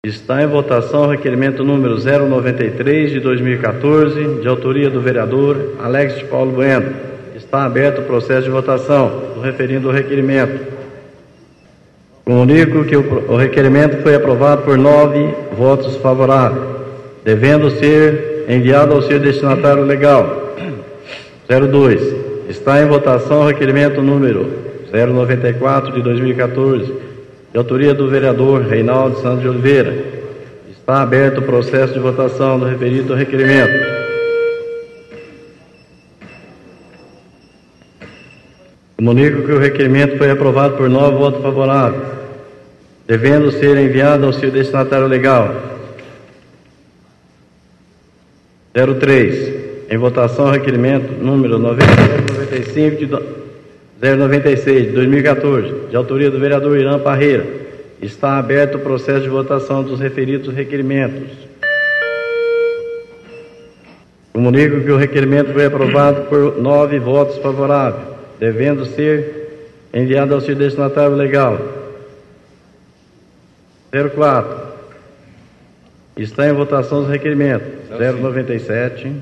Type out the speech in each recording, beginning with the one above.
Está em votação o requerimento número 093 de 2014, de autoria do vereador Alex de Paulo Bueno. Está aberto o processo de votação do referido ao requerimento. Comunico que o requerimento foi aprovado por 9 votos favoráveis, devendo ser enviado ao seu destinatário legal. 02. Está em votação o requerimento número 094 de 2014, de autoria do vereador Reinaldo Santos de Oliveira. Está aberto o processo de votação do referido requerimento. Comunico que o requerimento foi aprovado por 9 votos favoráveis, devendo ser enviado ao seu destinatário legal. 03. Em votação o requerimento número 096 de 2014, de autoria do vereador Irã Parreira. Está aberto o processo de votação dos referidos requerimentos. Comunico que o requerimento foi aprovado por 9 votos favoráveis, devendo ser enviado ao seu destinatário legal. 04. Está em votação os requerimentos 097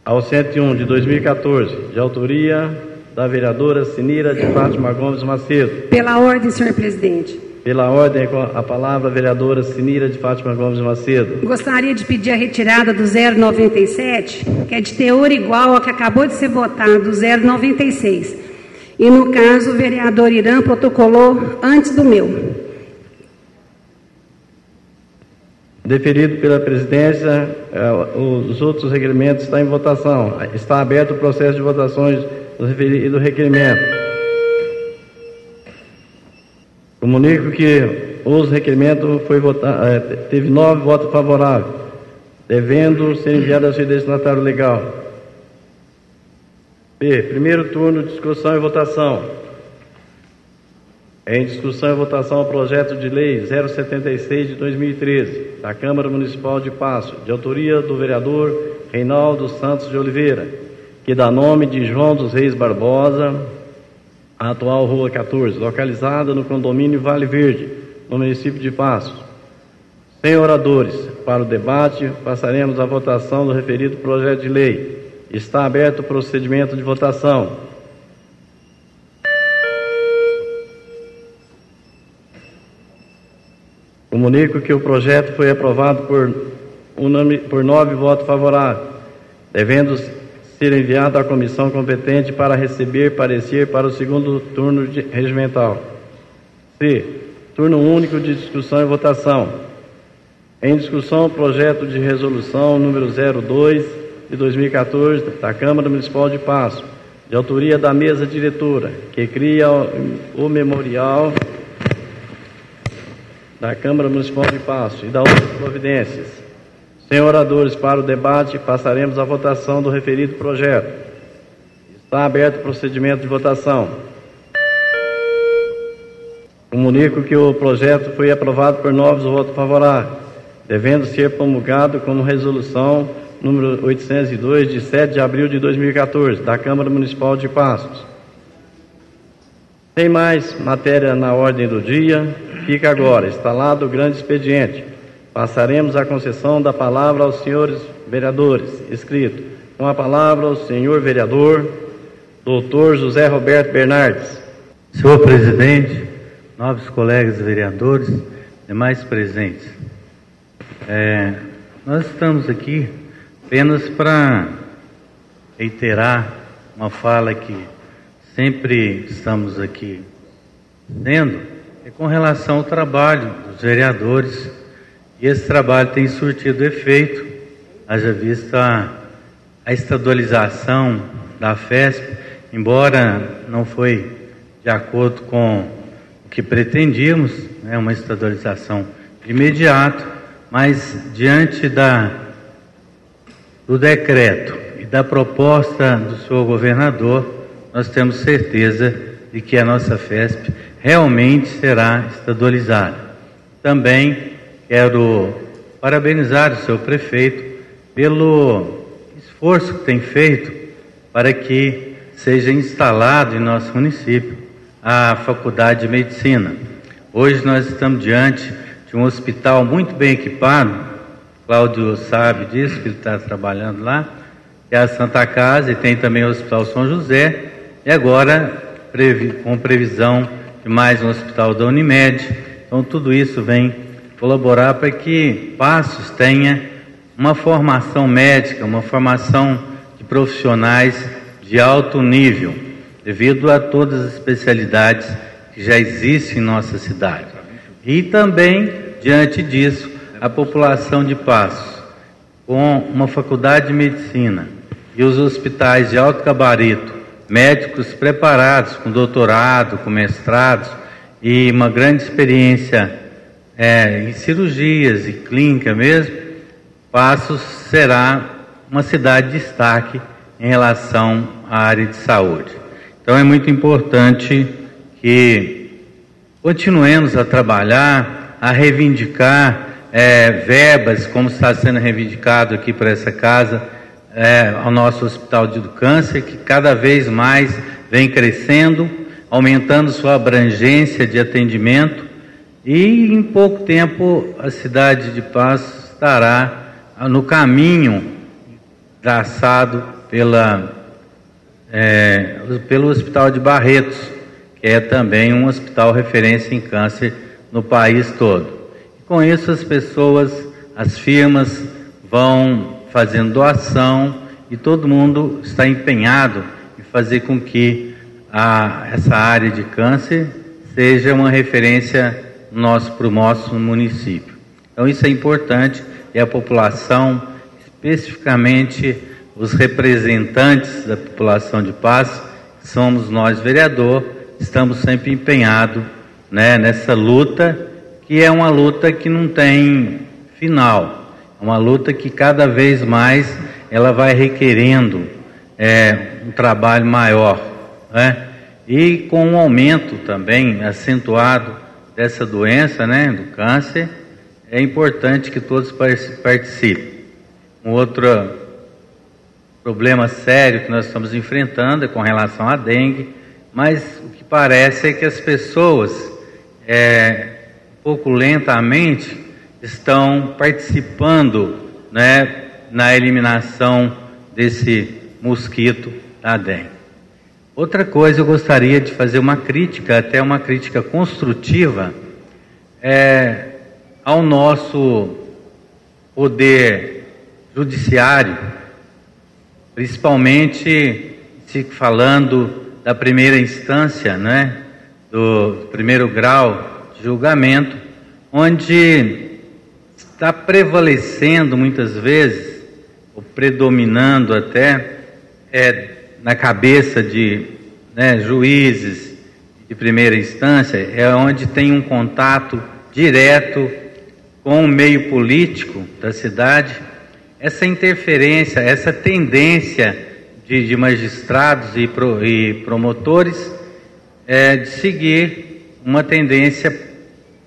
ao 101 de 2014, de autoria da vereadora Sinira de Fátima Gomes Macedo. Pela ordem, senhor presidente. Pela ordem, com a palavra a vereadora Sinira de Fátima Gomes Macedo. Gostaria de pedir a retirada do 097, que é de teor igual ao que acabou de ser votado, do 096. E, no caso, o vereador Irã protocolou antes do meu. Deferido pela presidência, os outros requerimentos estão em votação. Está aberto o processo de votações do referido requerimento. Comunico que os requerimentos teve 9 votos favoráveis, devendo ser enviado ao seu destinatário legal. B. Primeiro turno, discussão e votação. Em discussão e votação o projeto de lei 076 de 2013, da Câmara Municipal de Passo, de autoria do vereador Reinaldo Santos de Oliveira, que dá nome de João dos Reis Barbosa, a atual Rua 14, localizada no condomínio Vale Verde, no município de Passo. Sem oradores, para o debate, passaremos à votação do referido projeto de lei. Está aberto o procedimento de votação. Comunico que o projeto foi aprovado por 9 votos favoráveis, devendo ser enviado à comissão competente para receber parecer para o segundo turno regimental. C. Turno único de discussão e votação. Em discussão o projeto de resolução número 02 de 2014 da Câmara Municipal de Passo, de autoria da mesa diretora, que cria o memorial da Câmara Municipal de Passo e da outras providências. Sem oradores para o debate, passaremos à votação do referido projeto. Está aberto o procedimento de votação. Comunico que o projeto foi aprovado por 9 votos favoráveis, devendo ser promulgado como resolução número 802, de 7 de abril de 2014, da Câmara Municipal de Passos. Sem mais matéria na ordem do dia, fica agora instalado o grande expediente. Passaremos a concessão da palavra aos senhores vereadores. Escrito com a palavra o senhor vereador, doutor José Roberto Bernardes. Senhor presidente, nobres colegas vereadores, demais presentes. Nós estamos aqui apenas para reiterar uma fala que sempre estamos aqui tendo, com relação ao trabalho dos vereadores, e esse trabalho tem surtido efeito, haja vista a estadualização da FESP, embora não foi de acordo com o que pretendíamos, uma estadualização de imediato, mas diante do decreto e da proposta do senhor governador, nós temos certeza de que a nossa FESP realmente será estadualizada. Também quero parabenizar o seu prefeito pelo esforço que tem feito para que seja instalado em nosso município a Faculdade de Medicina. Hoje nós estamos diante de um hospital muito bem equipado, Cláudio sabe disso, que ele está trabalhando lá, que é a Santa Casa, e tem também o Hospital São José, e agora com previsão de mais um hospital da Unimed. Então tudo isso vem colaborar para que Passos tenha uma formação médica, uma formação de profissionais de alto nível, devido a todas as especialidades que já existem em nossa cidade. E também, diante disso, a população de Passos, com uma faculdade de medicina e os hospitais de alto gabarito, médicos preparados, com doutorado, com mestrados e uma grande experiência em cirurgias e clínica mesmo, Passos será uma cidade de destaque em relação à área de saúde. Então é muito importante que continuemos a trabalhar, a reivindicar verbas, como está sendo reivindicado aqui para essa casa, ao nosso Hospital do Câncer, que cada vez mais vem crescendo, aumentando sua abrangência de atendimento, e em pouco tempo a cidade de Passos estará no caminho traçado pelo Hospital de Barretos, que é também um hospital referência em câncer no país todo. E com isso as pessoas, as firmas vão fazendo doação e todo mundo está empenhado em fazer com que essa área de câncer seja uma referência para o nosso município. Então isso é importante, e a população, especificamente os representantes da população de Passos, que somos nós vereador, estamos sempre empenhados, né, nessa luta, que é uma luta que não tem final, é uma luta que cada vez mais ela vai requerendo um trabalho maior, né? E com um aumento também acentuado dessa doença, né, do câncer, é importante que todos participem. Um outro problema sério que nós estamos enfrentando é com relação à dengue, mas o que parece é que as pessoas, um pouco lentamente, estão participando, né, na eliminação desse mosquito da dengue. Outra coisa, eu gostaria de fazer uma crítica, até uma crítica construtiva, ao nosso poder judiciário, principalmente se falando da primeira instância, né, do primeiro grau de julgamento, onde está prevalecendo muitas vezes, ou predominando até, na cabeça de juízes de primeira instância, é onde tem um contato direto com o meio político da cidade, essa interferência, essa tendência de magistrados e promotores de seguir uma tendência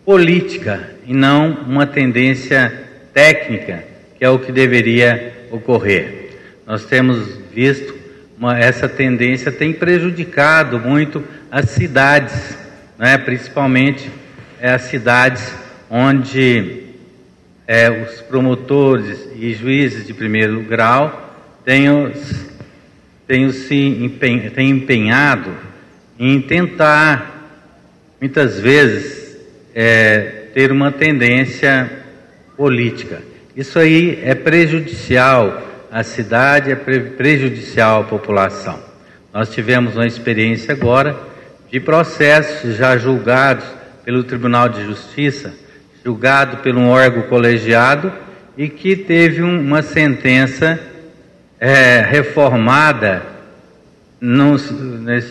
política e não uma tendência técnica, que é o que deveria ocorrer. Nós temos visto essa tendência tem prejudicado muito as cidades, né? Principalmente as cidades onde os promotores e juízes de primeiro grau têm empenhado em tentar, muitas vezes, ter uma tendência política. Isso aí é prejudicial à cidade, é prejudicial à população. Nós tivemos uma experiência agora de processos já julgados pelo Tribunal de Justiça, julgado por um órgão colegiado, e que teve uma sentença reformada,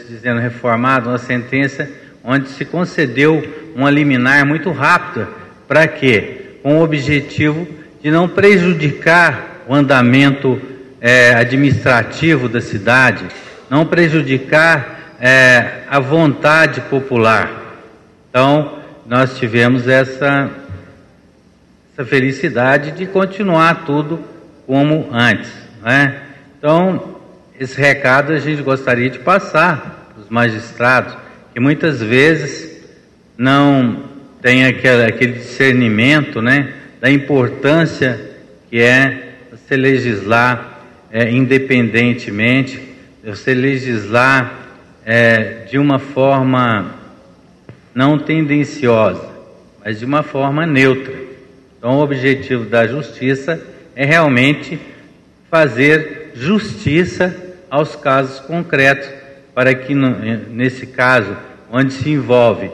dizendo reformada, uma sentença onde se concedeu uma liminar muito rápida. Para quê? Com o objetivo de não prejudicar o andamento administrativo da cidade, não prejudicar a vontade popular. Então, nós tivemos essa felicidade de continuar tudo como antes, né? Então, esse recado a gente gostaria de passar para os magistrados, que muitas vezes não tem aquele discernimento, né, da importância que é você legislar independentemente, você legislar de uma forma não tendenciosa, mas de uma forma neutra. Então, o objetivo da justiça é realmente fazer justiça aos casos concretos, para que, nesse caso, onde se envolve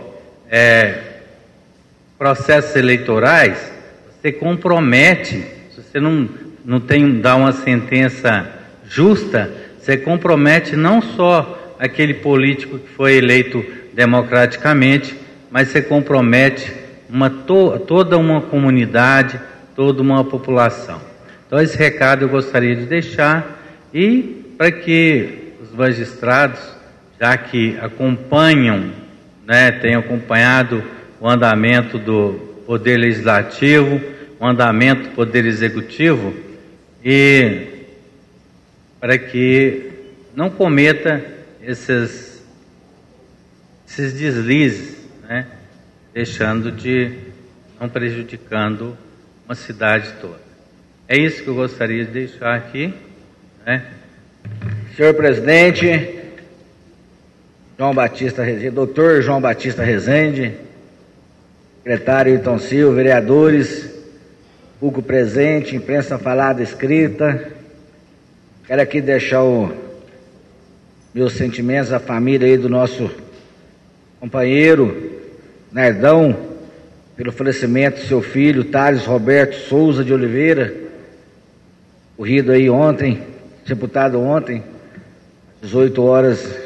processos eleitorais, você compromete, se você não dá uma sentença justa, você compromete não só aquele político que foi eleito democraticamente, mas você compromete toda uma comunidade, toda uma população. Então, esse recado eu gostaria de deixar, e para que os magistrados, já que acompanham, né, tenham acompanhado o andamento do Poder Legislativo, o andamento do Poder Executivo, e para que não cometa esses deslizes, né, não prejudicando uma cidade toda. É isso que eu gostaria de deixar aqui, né? Senhor presidente, doutor João Batista Rezende, secretário Hilton Silva, vereadores, público presente, imprensa falada, escrita, quero aqui deixar meus sentimentos à família aí do nosso companheiro Nardão, pelo falecimento do seu filho, Thales Roberto Souza de Oliveira, ocorrido aí ontem, sepultado ontem, às 18 horas,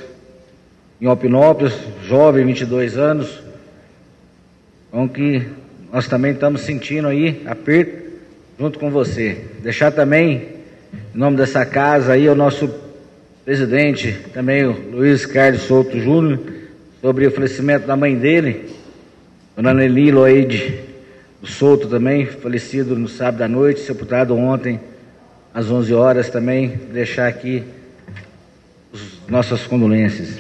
em Alpinópolis, jovem, 22 anos. Então, que nós também estamos sentindo aí aperto junto com você. Deixar também, em nome dessa casa aí, o nosso presidente, também o Luiz Carlos Souto Júnior, sobre o falecimento da mãe dele, Dona Nelly Loide Souto, também, falecido no sábado à noite, sepultado ontem, às 11 horas também. Deixar aqui nossas condolências.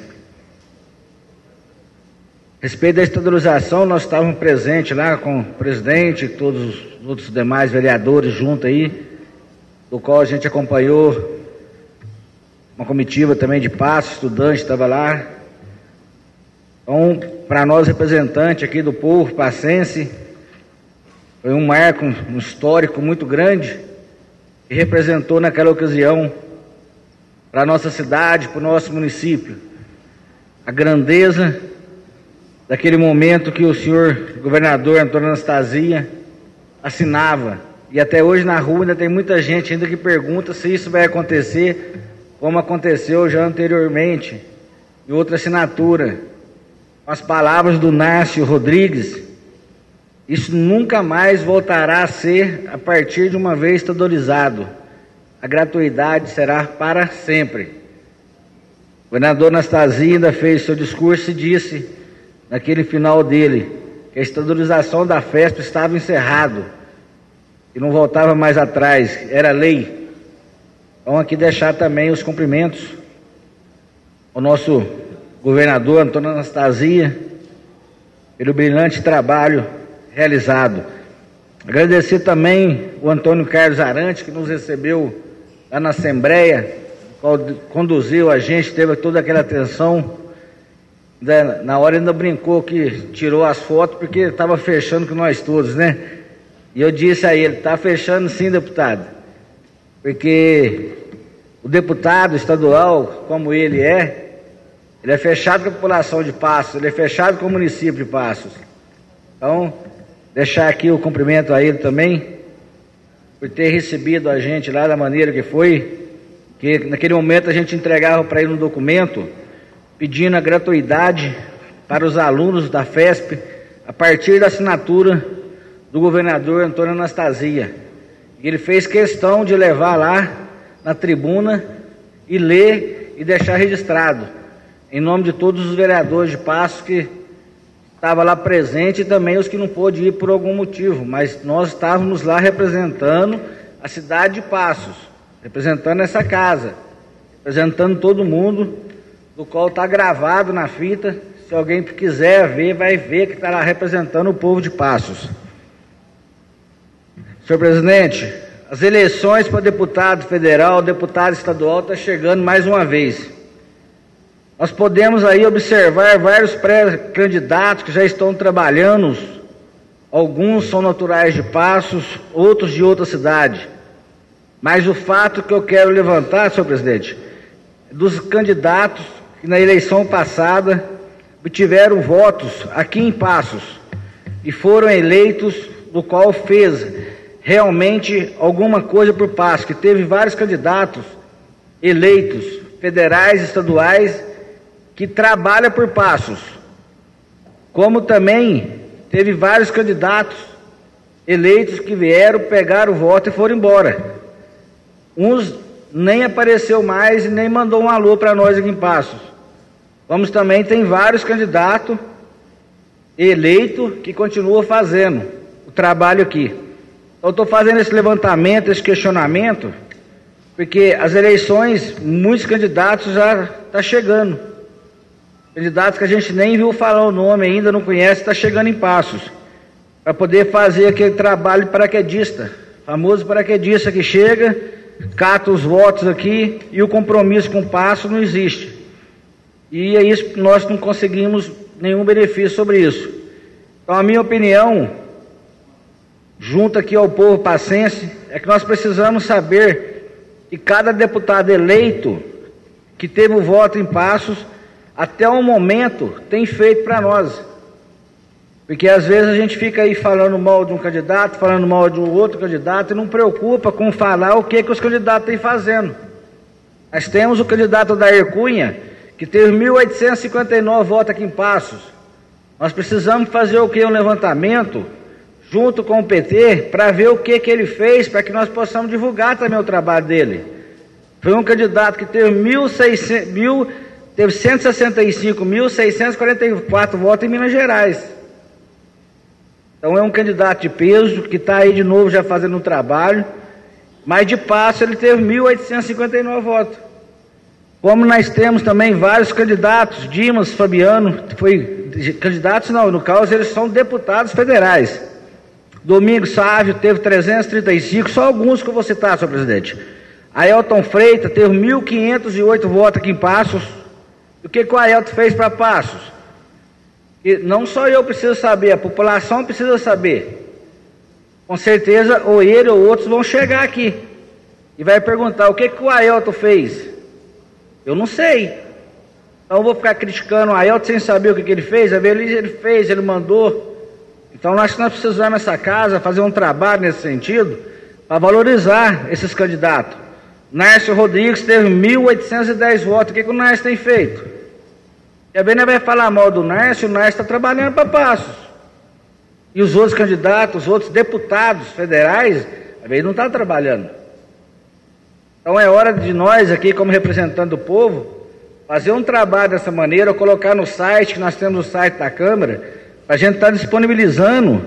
A respeito da estadualização, nós estávamos presentes lá com o presidente e todos os outros demais vereadores junto aí, do qual a gente acompanhou uma comitiva também de Passos, estudante estava lá. Então, para nós, representantes aqui do povo passense, foi um marco, um histórico muito grande, que representou naquela ocasião, para a nossa cidade, para o nosso município, a grandeza daquele momento que o senhor governador Antônio Anastasia assinava. E até hoje na rua ainda tem muita gente ainda que pergunta se isso vai acontecer, como aconteceu já anteriormente, em outra assinatura, com as palavras do Nácio Rodrigues. Isso nunca mais voltará a ser a partir de uma vez estadualizado. A gratuidade será para sempre. O governador Anastasia ainda fez seu discurso e disse, naquele final dele, que a estadualização da FESP estava encerrado e não voltava mais atrás, era lei. Então, aqui deixar também os cumprimentos ao nosso governador Antônio Anastasia pelo brilhante trabalho realizado. Agradecer também o Antônio Carlos Arante, que nos recebeu lá na Assembleia, conduziu a gente, teve toda aquela atenção. Na hora ainda brincou que tirou as fotos porque estava fechando com nós todos, né? E eu disse a ele, está fechando sim, deputado, porque o deputado estadual, como ele é fechado com a população de Passos, ele é fechado com o município de Passos. Então, deixar aqui o cumprimento a ele também, por ter recebido a gente lá da maneira que foi, que naquele momento a gente entregava para ele um documento pedindo a gratuidade para os alunos da FESP a partir da assinatura do governador Antônio Anastasia. E ele fez questão de levar lá na tribuna e ler e deixar registrado, em nome de todos os vereadores de Passos que estavam lá presentes e também os que não pôde ir por algum motivo, mas nós estávamos lá representando a cidade de Passos, representando essa casa, representando todo mundo, do qual está gravado na fita. Se alguém quiser ver, vai ver que está lá representando o povo de Passos. Senhor presidente, as eleições para deputado federal, deputado estadual estão chegando mais uma vez. Nós podemos aí observar vários pré-candidatos que já estão trabalhando. Alguns são naturais de Passos, outros de outra cidade. Mas o fato que eu quero levantar, senhor presidente, é dos candidatos que na eleição passada obtiveram votos aqui em Passos e foram eleitos, do qual fez realmente alguma coisa por Passos, que teve vários candidatos eleitos, federais, estaduais, que trabalham por Passos, como também teve vários candidatos eleitos que vieram, pegaram o voto e foram embora. Uns nem apareceu mais e nem mandou um alô para nós aqui em Passos. Como também tem vários candidatos eleitos que continuam fazendo o trabalho aqui. Eu estou fazendo esse levantamento, esse questionamento, porque as eleições, muitos candidatos já estão chegando. Candidatos que a gente nem viu falar o nome ainda, não conhece, está chegando em Passos, para poder fazer aquele trabalho paraquedista, famoso paraquedista que chega, cata os votos aqui e o compromisso com o Passos não existe. E é isso que nós não conseguimos nenhum benefício sobre isso. Então, a minha opinião, junto aqui ao povo passense, é que nós precisamos saber que cada deputado eleito que teve o voto em Passos, até o momento, tem feito para nós. Porque às vezes a gente fica aí falando mal de um candidato, falando mal de um outro candidato e não preocupa com falar o que os candidatos têm fazendo. Nós temos o candidato Dair Cunha, que teve 1.859 votos aqui em Passos. Nós precisamos fazer o que? Um levantamento, junto com o PT, para ver o que ele fez, para que nós possamos divulgar também o trabalho dele. Foi um candidato que teve 165.644 votos em Minas Gerais. Então é um candidato de peso, que está aí de novo já fazendo um trabalho, mas de Passos ele teve 1.859 votos. Como nós temos também vários candidatos, Dimas Fabiano, candidatos não, no caso eles são deputados federais. Domingos Sávio teve 335, só alguns que eu vou citar, senhor presidente. Ailton Freitas teve 1.508 votos aqui em Passos. O que o Ailton fez para Passos? E não só eu preciso saber, a população precisa saber. Com certeza, ou ele ou outros vão chegar aqui e vai perguntar o que o Ailton fez. Eu não sei. Então eu vou ficar criticando o Ailton sem saber o que ele fez. Às vezes ele fez, ele mandou. Então nós precisamos nessa casa fazer um trabalho nesse sentido para valorizar esses candidatos. Nárcio Rodrigues teve 1.810 votos. O que o Nárcio tem feito? E a Bênia vai falar mal do Nárcio, o Nárcio está trabalhando para Passos. E os outros candidatos, os outros deputados federais, a Bênia não está trabalhando. Então é hora de nós aqui, como representante do povo, fazer um trabalho dessa maneira, colocar no site, que nós temos o site da Câmara, para a gente estar disponibilizando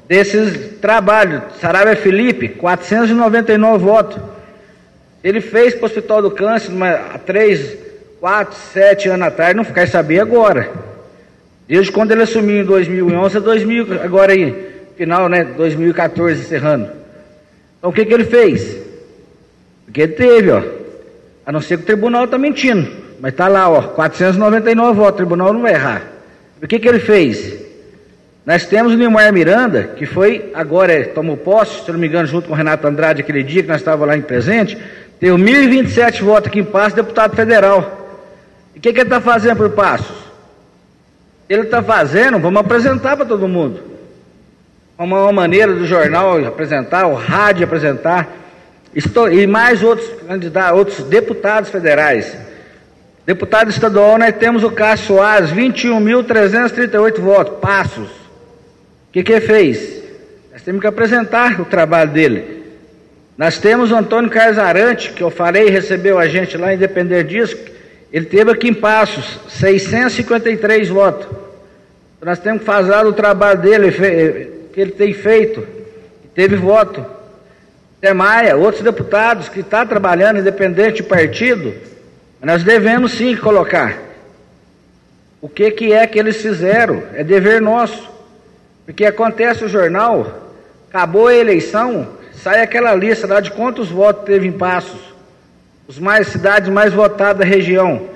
desses trabalhos. Saravia Felipe, 499 votos. Ele fez para o Hospital do Câncer há 3, 4, 7 anos atrás, não quer saber agora. Desde quando ele assumiu em 2011 a 2000, agora aí, final, né, 2014 encerrando. Então o que ele fez? Porque ele teve, ó, a não ser que o tribunal está mentindo, mas está lá, ó, 499 votos, o tribunal não vai errar. O que ele fez? Nós temos o Nilmar Miranda, que foi, agora tomou posse, se não me engano, junto com o Renato Andrade, aquele dia que nós estávamos lá em presente, teve 1.027 votos aqui em Passos, deputado federal. E o que ele está fazendo por Passos? Ele está fazendo, vamos apresentar para todo mundo. Uma maneira do jornal apresentar, o rádio apresentar, e mais outros candidatos, outros deputados federais. Deputado estadual, nós temos o Cássio Soares, 21.338 votos, Passos. O que ele fez? Nós temos que apresentar o trabalho dele. Nós temos o Antônio Carlos Arante, que eu falei, recebeu a gente lá, independente disso, ele teve aqui em Passos 653 votos. Então, nós temos que fazer o trabalho dele, que ele tem feito, teve voto. Zé Maia, outros deputados que estão trabalhando, independente de partido, nós devemos sim colocar. o que é que eles fizeram. É dever nosso. Porque acontece o jornal, acabou a eleição, sai aquela lista lá de quantos votos teve em Passos, cidades mais votadas da região.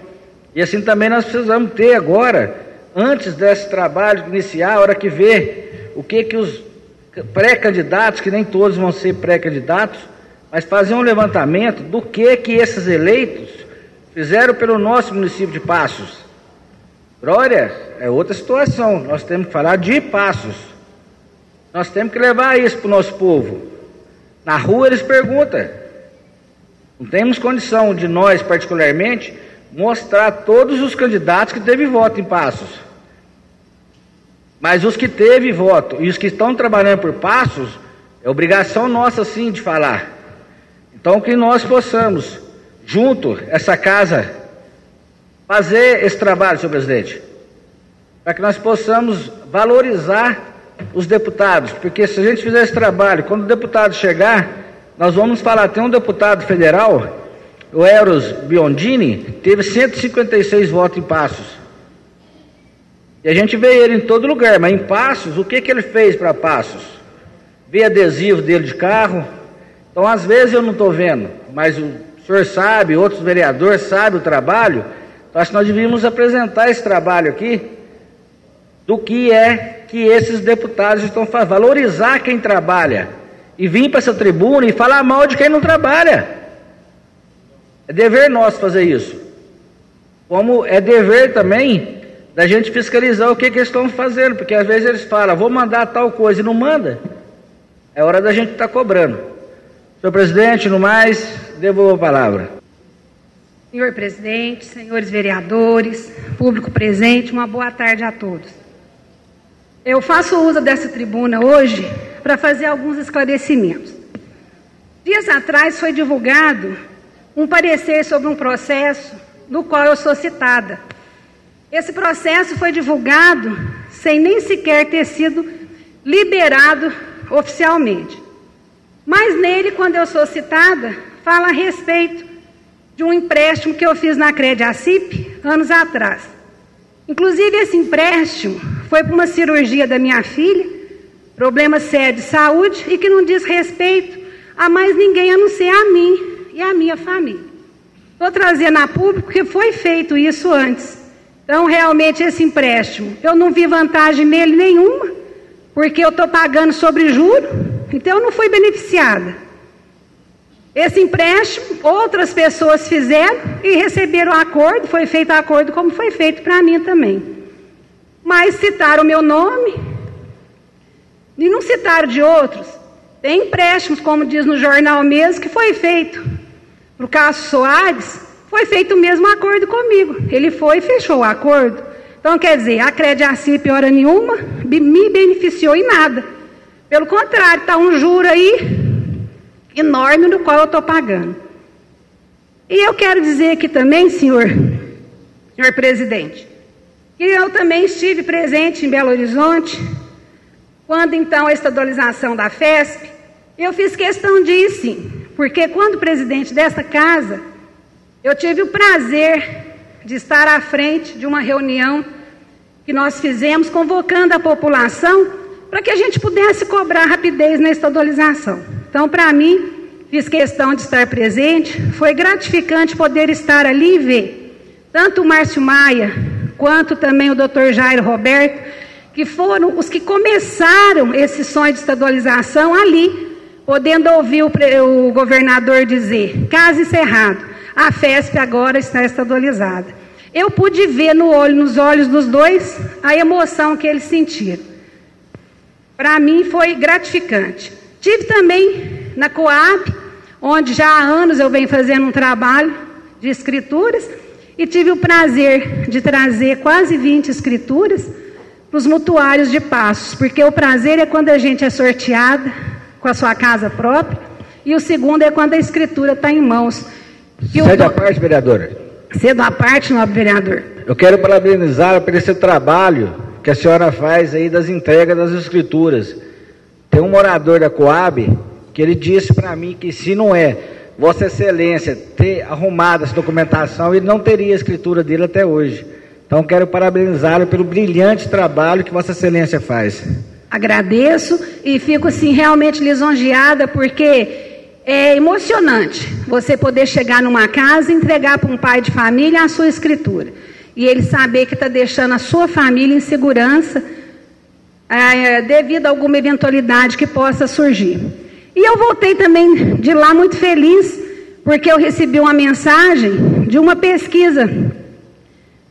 E assim também nós precisamos ter agora, antes desse trabalho iniciar, a hora que vê o que os pré-candidatos, que nem todos vão ser pré-candidatos, mas fazer um levantamento do que esses eleitos fizeram pelo nosso município de Passos. Glória, é outra situação, nós temos que falar de Passos. Nós temos que levar isso para o nosso povo. Na rua eles perguntam. Não temos condição de nós, particularmente, mostrar todos os candidatos que teve voto em Passos. Mas os que teve voto e os que estão trabalhando por Passos, é obrigação nossa sim de falar. Então que nós possamos, junto essa casa, fazer esse trabalho, senhor presidente, para que nós possamos valorizar os deputados, porque se a gente fizer esse trabalho, quando o deputado chegar, nós vamos falar, tem um deputado federal, o Eros Biondini, teve 156 votos em Passos. E a gente vê ele em todo lugar, mas em Passos, o que ele fez para Passos? Vê adesivo dele de carro. Então, às vezes eu não estou vendo, mas o senhor sabe, outros vereadores sabem o trabalho. Então, acho que nós devíamos apresentar esse trabalho aqui, do que é que esses deputados estão fazendo, valorizar quem trabalha, e vir para essa tribuna e falar mal de quem não trabalha. É dever nosso fazer isso. Como é dever também da gente fiscalizar o que eles estão fazendo, porque às vezes eles falam, vou mandar tal coisa e não manda. É hora da gente estar cobrando. Senhor presidente, no mais, devolvo a palavra. Senhor presidente, senhores vereadores, público presente, uma boa tarde a todos. Eu faço uso dessa tribuna hoje para fazer alguns esclarecimentos. Dias atrás foi divulgado um parecer sobre um processo no qual eu sou citada. Esse processo foi divulgado sem nem sequer ter sido liberado oficialmente. Mas nele, quando eu sou citada, fala a respeito de um empréstimo que eu fiz na Crediacip anos atrás. Inclusive, esse empréstimo foi para uma cirurgia da minha filha, problema sério de saúde, e que não diz respeito a mais ninguém a não ser a mim e a minha família. Estou trazendo a público porque foi feito isso antes. Então, realmente, esse empréstimo, eu não vi vantagem nele nenhuma, porque eu estou pagando sobre juro, então eu não fui beneficiada. Esse empréstimo, outras pessoas fizeram e receberam o acordo, foi feito o acordo como foi feito para mim também. Mas citaram o meu nome e não citaram de outros. Tem empréstimos, como diz no jornal mesmo, que foi feito. No caso Soares, foi feito o mesmo acordo comigo. Ele foi e fechou o acordo. Então, quer dizer, a Crediacip, hora nenhuma, me beneficiou em nada. Pelo contrário, está um juro aí enorme no qual eu estou pagando. E eu quero dizer aqui também, senhor presidente, que eu também estive presente em Belo Horizonte, quando então a estadualização da FESP, eu fiz questão de ir sim, porque quando presidente desta casa, eu tive o prazer de estar à frente de uma reunião que nós fizemos, convocando a população para que a gente pudesse cobrar rapidez na estadualização. Então, para mim, fiz questão de estar presente, foi gratificante poder estar ali e ver tanto o Márcio Maia, quanto também o Dr. Jairo Roberto, que foram os que começaram esse sonho de estadualização ali, podendo ouvir o governador dizer, caso encerrado, a FESP agora está estadualizada. Eu pude ver nos olhos dos dois a emoção que eles sentiram. Para mim foi gratificante. Tive também na Coab, onde já há anos eu venho fazendo um trabalho de escrituras, e tive o prazer de trazer quase 20 escrituras para os mutuários de Passos, porque o prazer é quando a gente é sorteada com a sua casa própria, e o segundo é quando a escritura está em mãos. Cedo à parte, vereadora. Cedo à parte, nobre vereador. Eu quero parabenizá-la por esse trabalho que a senhora faz aí das entregas das escrituras. Tem um morador da Coab que ele disse para mim que se não é Vossa Excelência ter arrumado essa documentação, ele não teria a escritura dele até hoje. Então, quero parabenizá-lo pelo brilhante trabalho que Vossa Excelência faz. Agradeço e fico assim realmente lisonjeada, porque é emocionante você poder chegar numa casa e entregar para um pai de família a sua escritura. E ele saber que está deixando a sua família em segurança devido a alguma eventualidade que possa surgir. E eu voltei também de lá muito feliz, porque eu recebi uma mensagem de uma pesquisa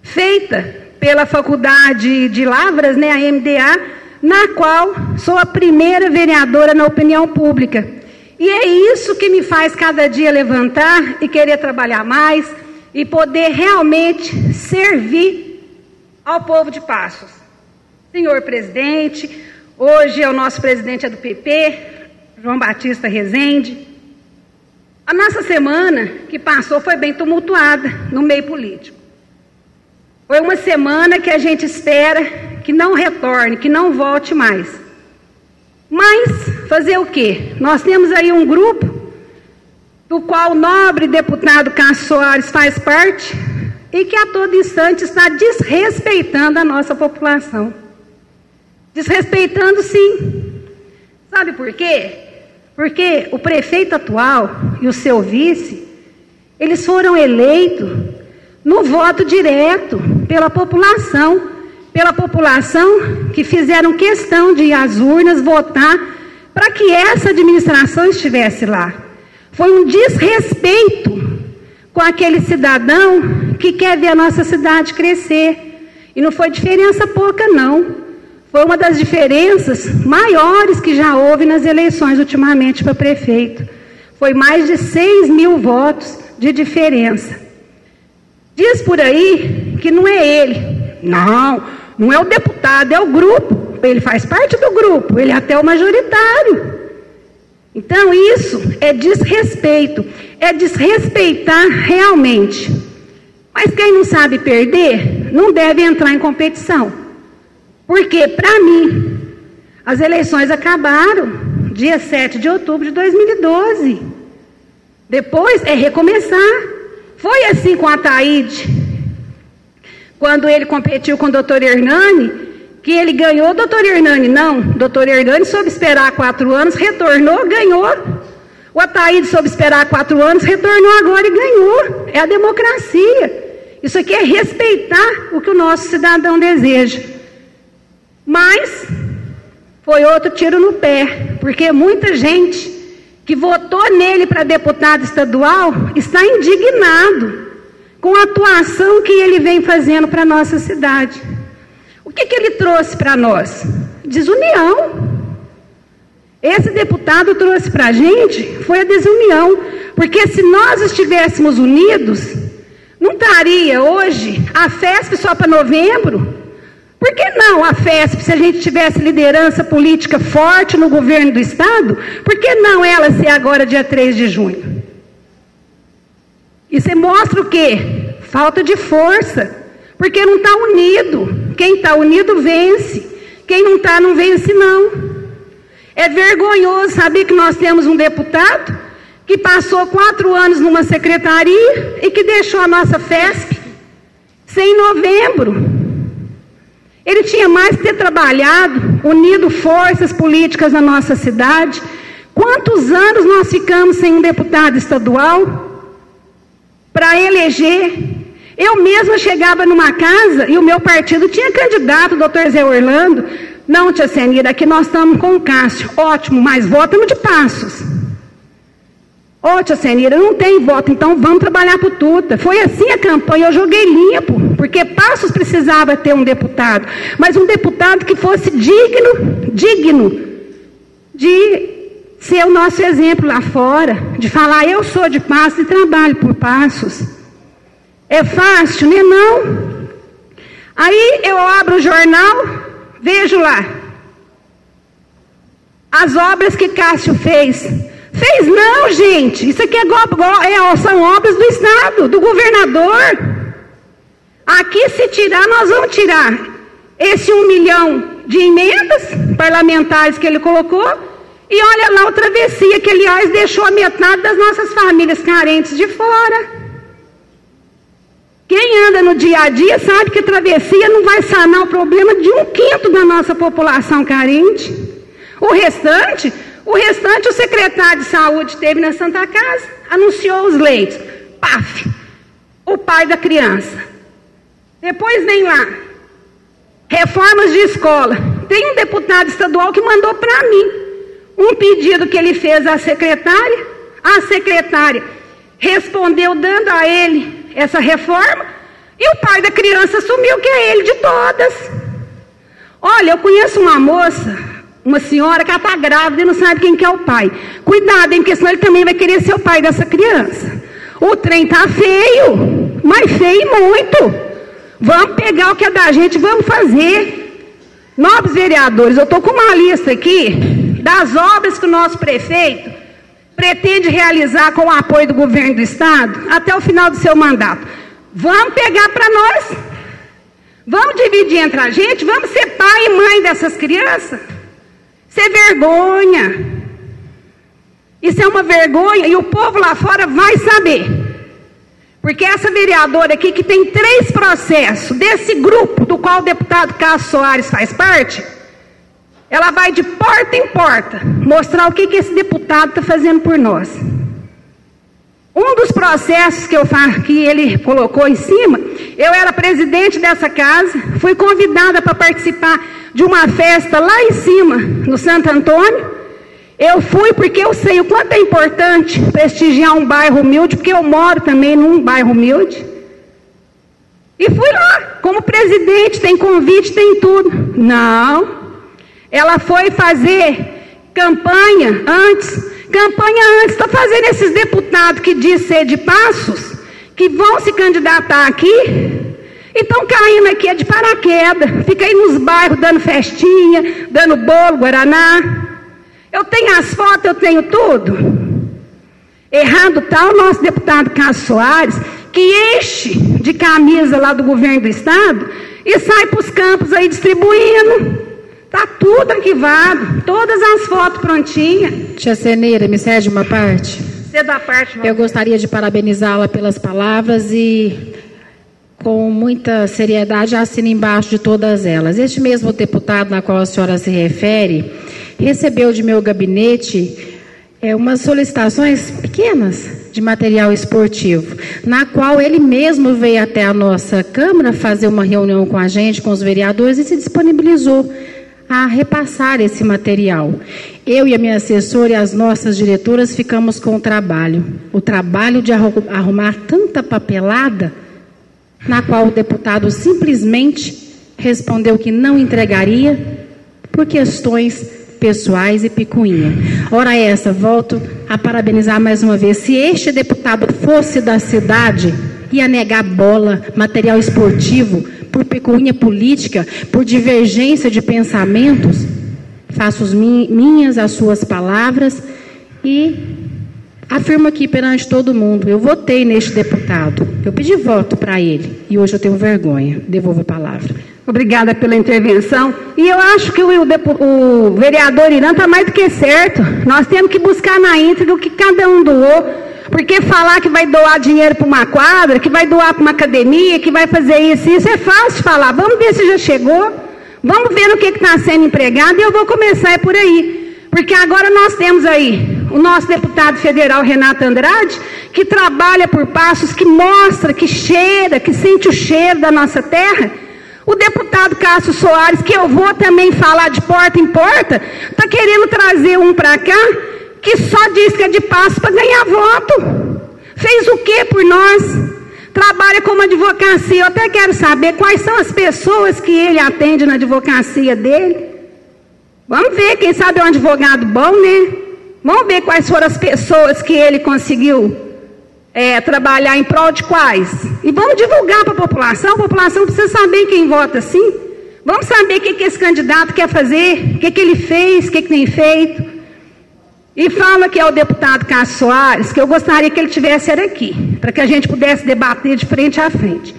feita pela Faculdade de Lavras, né, a MDA, na qual sou a primeira vereadora na opinião pública. E é isso que me faz cada dia levantar e querer trabalhar mais e poder realmente servir ao povo de Passos. Senhor presidente, hoje o nosso presidente é do PP, João Batista Rezende. A nossa semana que passou foi bem tumultuada no meio político. Foi uma semana que a gente espera que não retorne, que não volte mais. Mas fazer o quê? Nós temos aí um grupo do qual o nobre deputado Cássio Soares faz parte e que a todo instante está desrespeitando a nossa população. Desrespeitando, sim. Sabe por quê? Porque o prefeito atual e o seu vice, eles foram eleitos no voto direto pela população que fizeram questão de ir às urnas votar para que essa administração estivesse lá. Foi um desrespeito com aquele cidadão que quer ver a nossa cidade crescer. E não foi diferença pouca, não. Foi uma das diferenças maiores que já houve nas eleições ultimamente para prefeito. Foi mais de 6.000 votos de diferença. Diz por aí que não é ele. Não é o deputado, é o grupo. Ele faz parte do grupo, ele é até o majoritário. Então isso é desrespeito, é desrespeitar realmente. Mas quem não sabe perder, não deve entrar em competição. Porque, para mim, as eleições acabaram dia 7 de outubro de 2012. Depois é recomeçar. Foi assim com a Ataíde, quando ele competiu com o doutor Hernani, que ele ganhou. O doutor Hernani não. O doutor Hernani soube esperar 4 anos, retornou, ganhou. O Ataíde soube esperar 4 anos, retornou agora e ganhou. É a democracia. Isso aqui é respeitar o que o nosso cidadão deseja. Mas foi outro tiro no pé, porque muita gente que votou nele para deputado estadual está indignado com a atuação que ele vem fazendo para a nossa cidade. O que ele trouxe para nós? Desunião. Esse deputado trouxe para a gente foi a desunião, porque se nós estivéssemos unidos, não estaria hoje a FESP só para novembro. Por que não a FESP, se a gente tivesse liderança política forte no governo do estado, por que não ela ser agora dia 3 de junho? Isso mostra o quê? Falta de força, porque não está unido. Quem está unido vence, quem não está não vence não. É vergonhoso saber que nós temos um deputado que passou 4 anos numa secretaria e que deixou a nossa FESP sem novembro. Ele tinha mais que ter trabalhado, unido forças políticas na nossa cidade. Quantos anos nós ficamos sem um deputado estadual para eleger? Eu mesma chegava numa casa e o meu partido tinha candidato, o doutor Zé Orlando. Não, tia Senira, aqui nós estamos com o Cássio. Ótimo, mas votamos de Passos. Ô, tia Senira, não tem voto, então vamos trabalhar por Tuta. Foi assim a campanha, eu joguei limpo, porque Passos precisava ter um deputado, mas um deputado que fosse digno de ser o nosso exemplo lá fora, de falar, eu sou de Passos e trabalho por Passos. É fácil, né? Não. Aí eu abro o jornal, vejo lá as obras que Cássio fez. Fez não, gente. Isso aqui são obras do estado, do governador. Aqui, se tirar, nós vamos tirar esse 1 milhão de emendas parlamentares que ele colocou. E olha lá o travessia, que aliás deixou a metade das nossas famílias carentes de fora. Quem anda no dia a dia sabe que a travessia não vai sanar o problema de 1/5 da nossa população carente. O restante o secretário de saúde esteve na Santa Casa, anunciou os leitos. Paf! O pai da criança. Depois vem lá. Reformas de escola. Tem um deputado estadual que mandou para mim um pedido que ele fez à secretária. A secretária respondeu dando a ele essa reforma, e o pai da criança assumiu que é ele de todas. Olha, eu conheço uma moça, uma senhora que ela está grávida e não sabe quem que é o pai. Cuidado, hein, porque senão ele também vai querer ser o pai dessa criança. O trem tá feio, mas feio muito. Vamos pegar o que é da gente, vamos fazer. Nobres vereadores, eu estou com uma lista aqui das obras que o nosso prefeito pretende realizar com o apoio do governo do estado até o final do seu mandato. Vamos pegar para nós, vamos dividir entre a gente, vamos ser pai e mãe dessas crianças. Isso é vergonha, isso é uma vergonha, e o povo lá fora vai saber, porque essa vereadora aqui que tem 3 processos desse grupo do qual o deputado Cássio Soares faz parte, ela vai de porta em porta mostrar o que esse deputado está fazendo por nós. Um dos processos que ele colocou em cima, eu era presidente dessa casa, fui convidada para participar de uma festa lá em cima, no Santo Antônio. Eu fui porque eu sei o quanto é importante prestigiar um bairro humilde, porque eu moro também num bairro humilde. E fui lá, como presidente, tem convite, tem tudo. Não. Ela foi fazer campanha antes, está fazendo esses deputados que diz ser de Passos, que vão se candidatar aqui, e estão caindo aqui de paraquedas, fica aí nos bairros dando festinha, dando bolo, guaraná. Eu tenho as fotos, eu tenho tudo. Errado está o nosso deputado Cássio Soares, que enche de camisa lá do governo do estado e sai para os campos aí distribuindo. Está tudo arquivado, todas as fotos prontinhas. Tia Ceneira, me cede uma parte? Você dá parte. Eu gostaria de parabenizá-la pelas palavras e, com muita seriedade, assino embaixo de todas elas. Este mesmo deputado na qual a senhora se refere, recebeu de meu gabinete umas solicitações pequenas de material esportivo, na qual ele mesmo veio até a nossa Câmara fazer uma reunião com a gente, com os vereadores, e se disponibilizou a repassar esse material. Eu e a minha assessora e as nossas diretoras ficamos com o trabalho de arrumar tanta papelada, na qual o deputado simplesmente respondeu que não entregaria por questões pessoais e picuinha. Ora essa, volto a parabenizar mais uma vez. Se este deputado fosse da cidade, ia negar bola, material esportivo, por picuinha política, por divergência de pensamentos. Faço minhas as suas palavras e afirmo aqui perante todo mundo, eu votei neste deputado, eu pedi voto para ele e hoje eu tenho vergonha. Devolvo a palavra. Obrigada pela intervenção. E eu acho que o vereador Irã está mais do que certo. Nós temos que buscar na íntegra o que cada um doou. Porque falar que vai doar dinheiro para uma quadra, que vai doar para uma academia, que vai fazer isso é fácil falar. Vamos ver se já chegou, vamos ver no que está sendo empregado, e eu vou começar por aí. Porque agora nós temos aí o nosso deputado federal Renato Andrade, que trabalha por Passos, que mostra, que cheira, que sente o cheiro da nossa terra. O deputado Cássio Soares, que eu vou também falar de porta em porta, está querendo trazer um para cá, que só diz que é de Passos para ganhar voto. Fez o que por nós? Trabalha como advocacia. Eu até quero saber quais são as pessoas que ele atende na advocacia dele. Vamos ver, quem sabe é um advogado bom, né? Vamos ver quais foram as pessoas que ele conseguiu trabalhar em prol de quais. E vamos divulgar para a população precisa saber quem vota sim. Vamos saber o que esse candidato quer fazer, o que ele fez, o que tem feito. E fala que é o deputado Cássio Soares, que eu gostaria que ele tivesse aqui, para que a gente pudesse debater de frente a frente.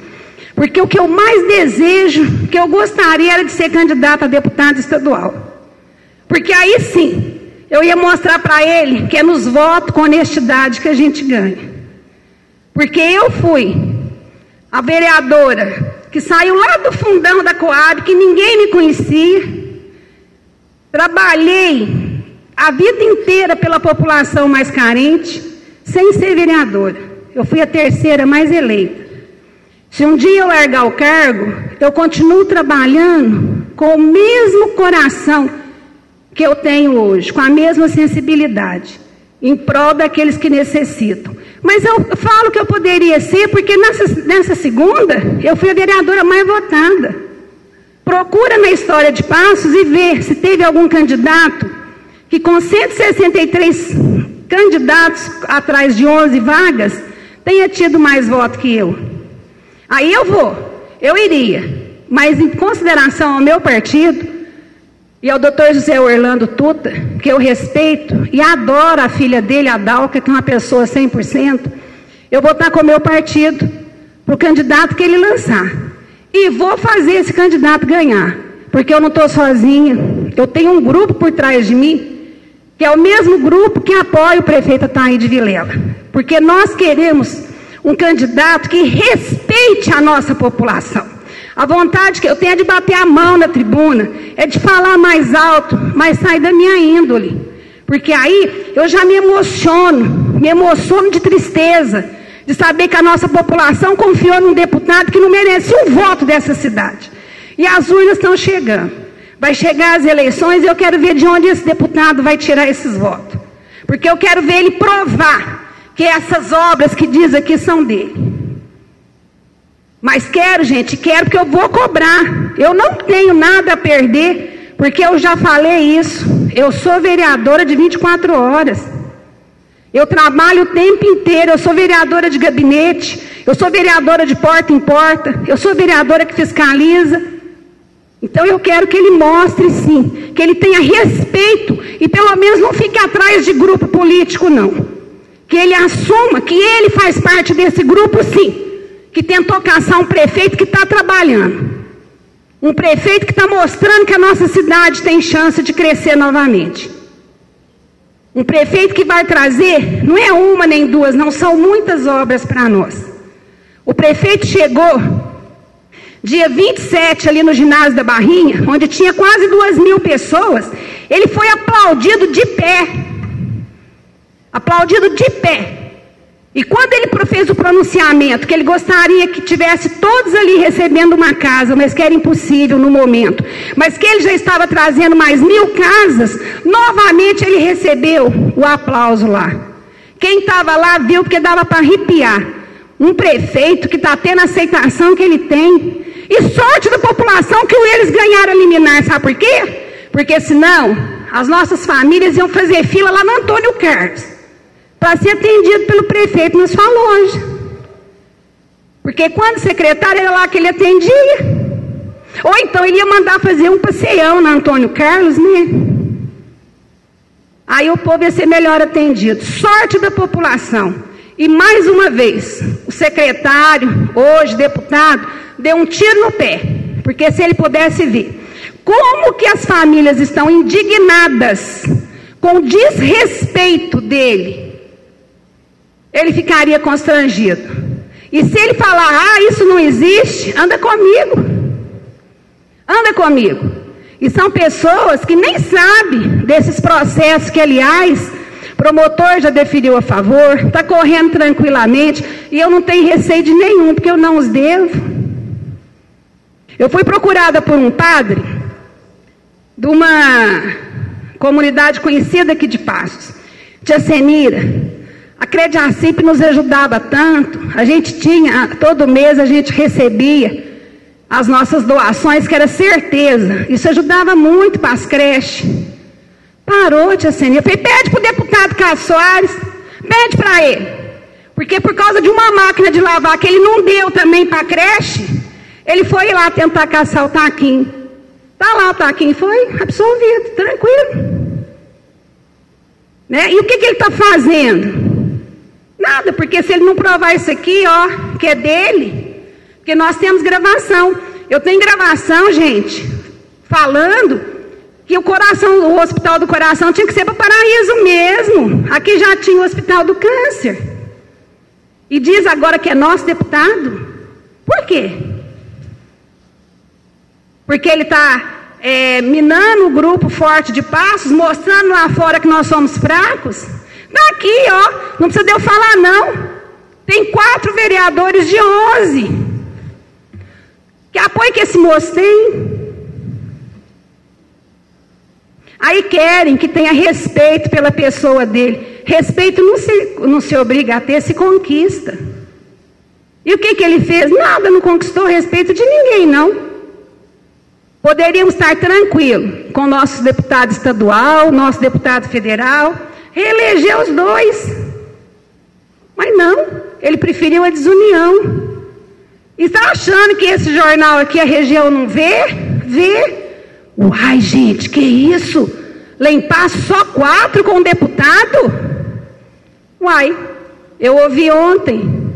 Porque o que eu mais desejo, que eu gostaria era de ser candidato a deputado estadual. Porque aí sim, eu ia mostrar para ele que é nos votos com honestidade que a gente ganha. Porque eu fui a vereadora que saiu lá do fundão da Coab, que ninguém me conhecia. Trabalhei a vida inteira pela população mais carente, sem ser vereadora. Eu fui a terceira mais eleita. Se um dia eu largar o cargo, eu continuo trabalhando com o mesmo coração que eu tenho hoje, com a mesma sensibilidade, em prol daqueles que necessitam. Mas eu falo que eu poderia ser, porque nessa segunda, eu fui a vereadora mais votada. Procura na história de Passos e vê se teve algum candidato que com 163 candidatos atrás de 11 vagas, tenha tido mais voto que eu. Aí eu iria, mas em consideração ao meu partido e ao doutor José Orlando Tuta, que eu respeito e adoro a filha dele, a Dalca, que é uma pessoa 100%, eu vou estar com o meu partido para o candidato que ele lançar. E vou fazer esse candidato ganhar, porque eu não estou sozinha, eu tenho um grupo por trás de mim, que é o mesmo grupo que apoia o prefeito Ataíde Vilela, porque nós queremos um candidato que respeite a nossa população. A vontade que eu tenho é de bater a mão na tribuna, é de falar mais alto, mas sai da minha índole, porque aí eu já me emociono de tristeza, de saber que a nossa população confiou num deputado que não merece um voto dessa cidade. E as urnas estão chegando. Vai chegar as eleições e eu quero ver de onde esse deputado vai tirar esses votos. Porque eu quero ver ele provar que essas obras que diz aqui são dele. Mas quero, gente, porque eu vou cobrar. Eu não tenho nada a perder, porque eu já falei isso. Eu sou vereadora de 24 horas. Eu trabalho o tempo inteiro, eu sou vereadora de gabinete, eu sou vereadora de porta em porta, eu sou vereadora que fiscaliza. Então eu quero que ele mostre sim, que ele tenha respeito e pelo menos não fique atrás de grupo político não. Que ele assuma que ele faz parte desse grupo sim, que tentou caçar um prefeito que está trabalhando. Um prefeito que está mostrando que a nossa cidade tem chance de crescer novamente. Um prefeito que vai trazer, não é uma nem duas, não, são muitas obras para nós. O prefeito chegou dia 27 ali no ginásio da Barrinha, onde tinha quase 2.000 pessoas, ele foi aplaudido de pé. Aplaudido de pé. E quando ele fez o pronunciamento, que ele gostaria que tivesse todos ali recebendo uma casa, mas que era impossível no momento, mas que ele já estava trazendo mais 1.000 casas, novamente ele recebeu o aplauso lá. Quem estava lá viu, porque dava para arrepiar. Um prefeito que está tendo a aceitação que ele tem. E sorte da população que eles ganharam a liminar, sabe por quê? Porque senão as nossas famílias iam fazer fila lá no Antônio Carlos para ser atendido pelo prefeito, nos falou hoje. Porque quando o secretário era lá que ele atendia, ou então ele ia mandar fazer um passeião na Antônio Carlos, né? Aí o povo ia ser melhor atendido. Sorte da população. E mais uma vez, o secretário, hoje deputado, deu um tiro no pé, porque se ele pudesse ver como que as famílias estão indignadas com o desrespeito dele, ele ficaria constrangido. E se ele falar, isso não existe, anda comigo. Anda comigo. E são pessoas que nem sabem desses processos que, aliás, promotor já deferiu a favor, está correndo tranquilamente, e eu não tenho receio de nenhum, porque eu não os devo. Eu fui procurada por um padre de uma comunidade conhecida aqui de Passos, Tia Senira. A Crediacip nos ajudava tanto, a gente tinha, todo mês a gente recebia as nossas doações, que era certeza, isso ajudava muito para as creches. Parou, Tia Senira. Eu falei, pede para o deputado Cássio Soares, pede para ele, porque por causa de uma máquina de lavar que ele não deu também para a creche, ele foi lá tentar caçar o taquinho. Está lá o taquinho, foi absolvido, tranquilo. Né? E o que ele está fazendo? Nada, porque se ele não provar isso aqui, ó, que é dele, porque nós temos gravação. Eu tenho gravação, gente, falando que o Hospital do Coração tinha que ser para Paraíso mesmo. Aqui já tinha o Hospital do Câncer. E diz agora que é nosso deputado? quê? Porque ele está minando o grupo forte de Passos, mostrando lá fora que nós somos fracos? Daqui, ó, não precisa de eu falar não. Tem 4 vereadores de 11. Que apoio que esse moço tem? Aí querem que tenha respeito pela pessoa dele. Respeito não se obriga a ter, se conquista. E o que ele fez? Nada, não conquistou respeito de ninguém, não. Poderíamos estar tranquilos com o nosso deputado estadual, nosso deputado federal, reeleger os 2. Mas não, ele preferiu a desunião. E está achando que esse jornal aqui, a região não vê? Vê. Uai, gente, que isso? Lá em Passo só 4 com deputado? Uai, eu ouvi ontem,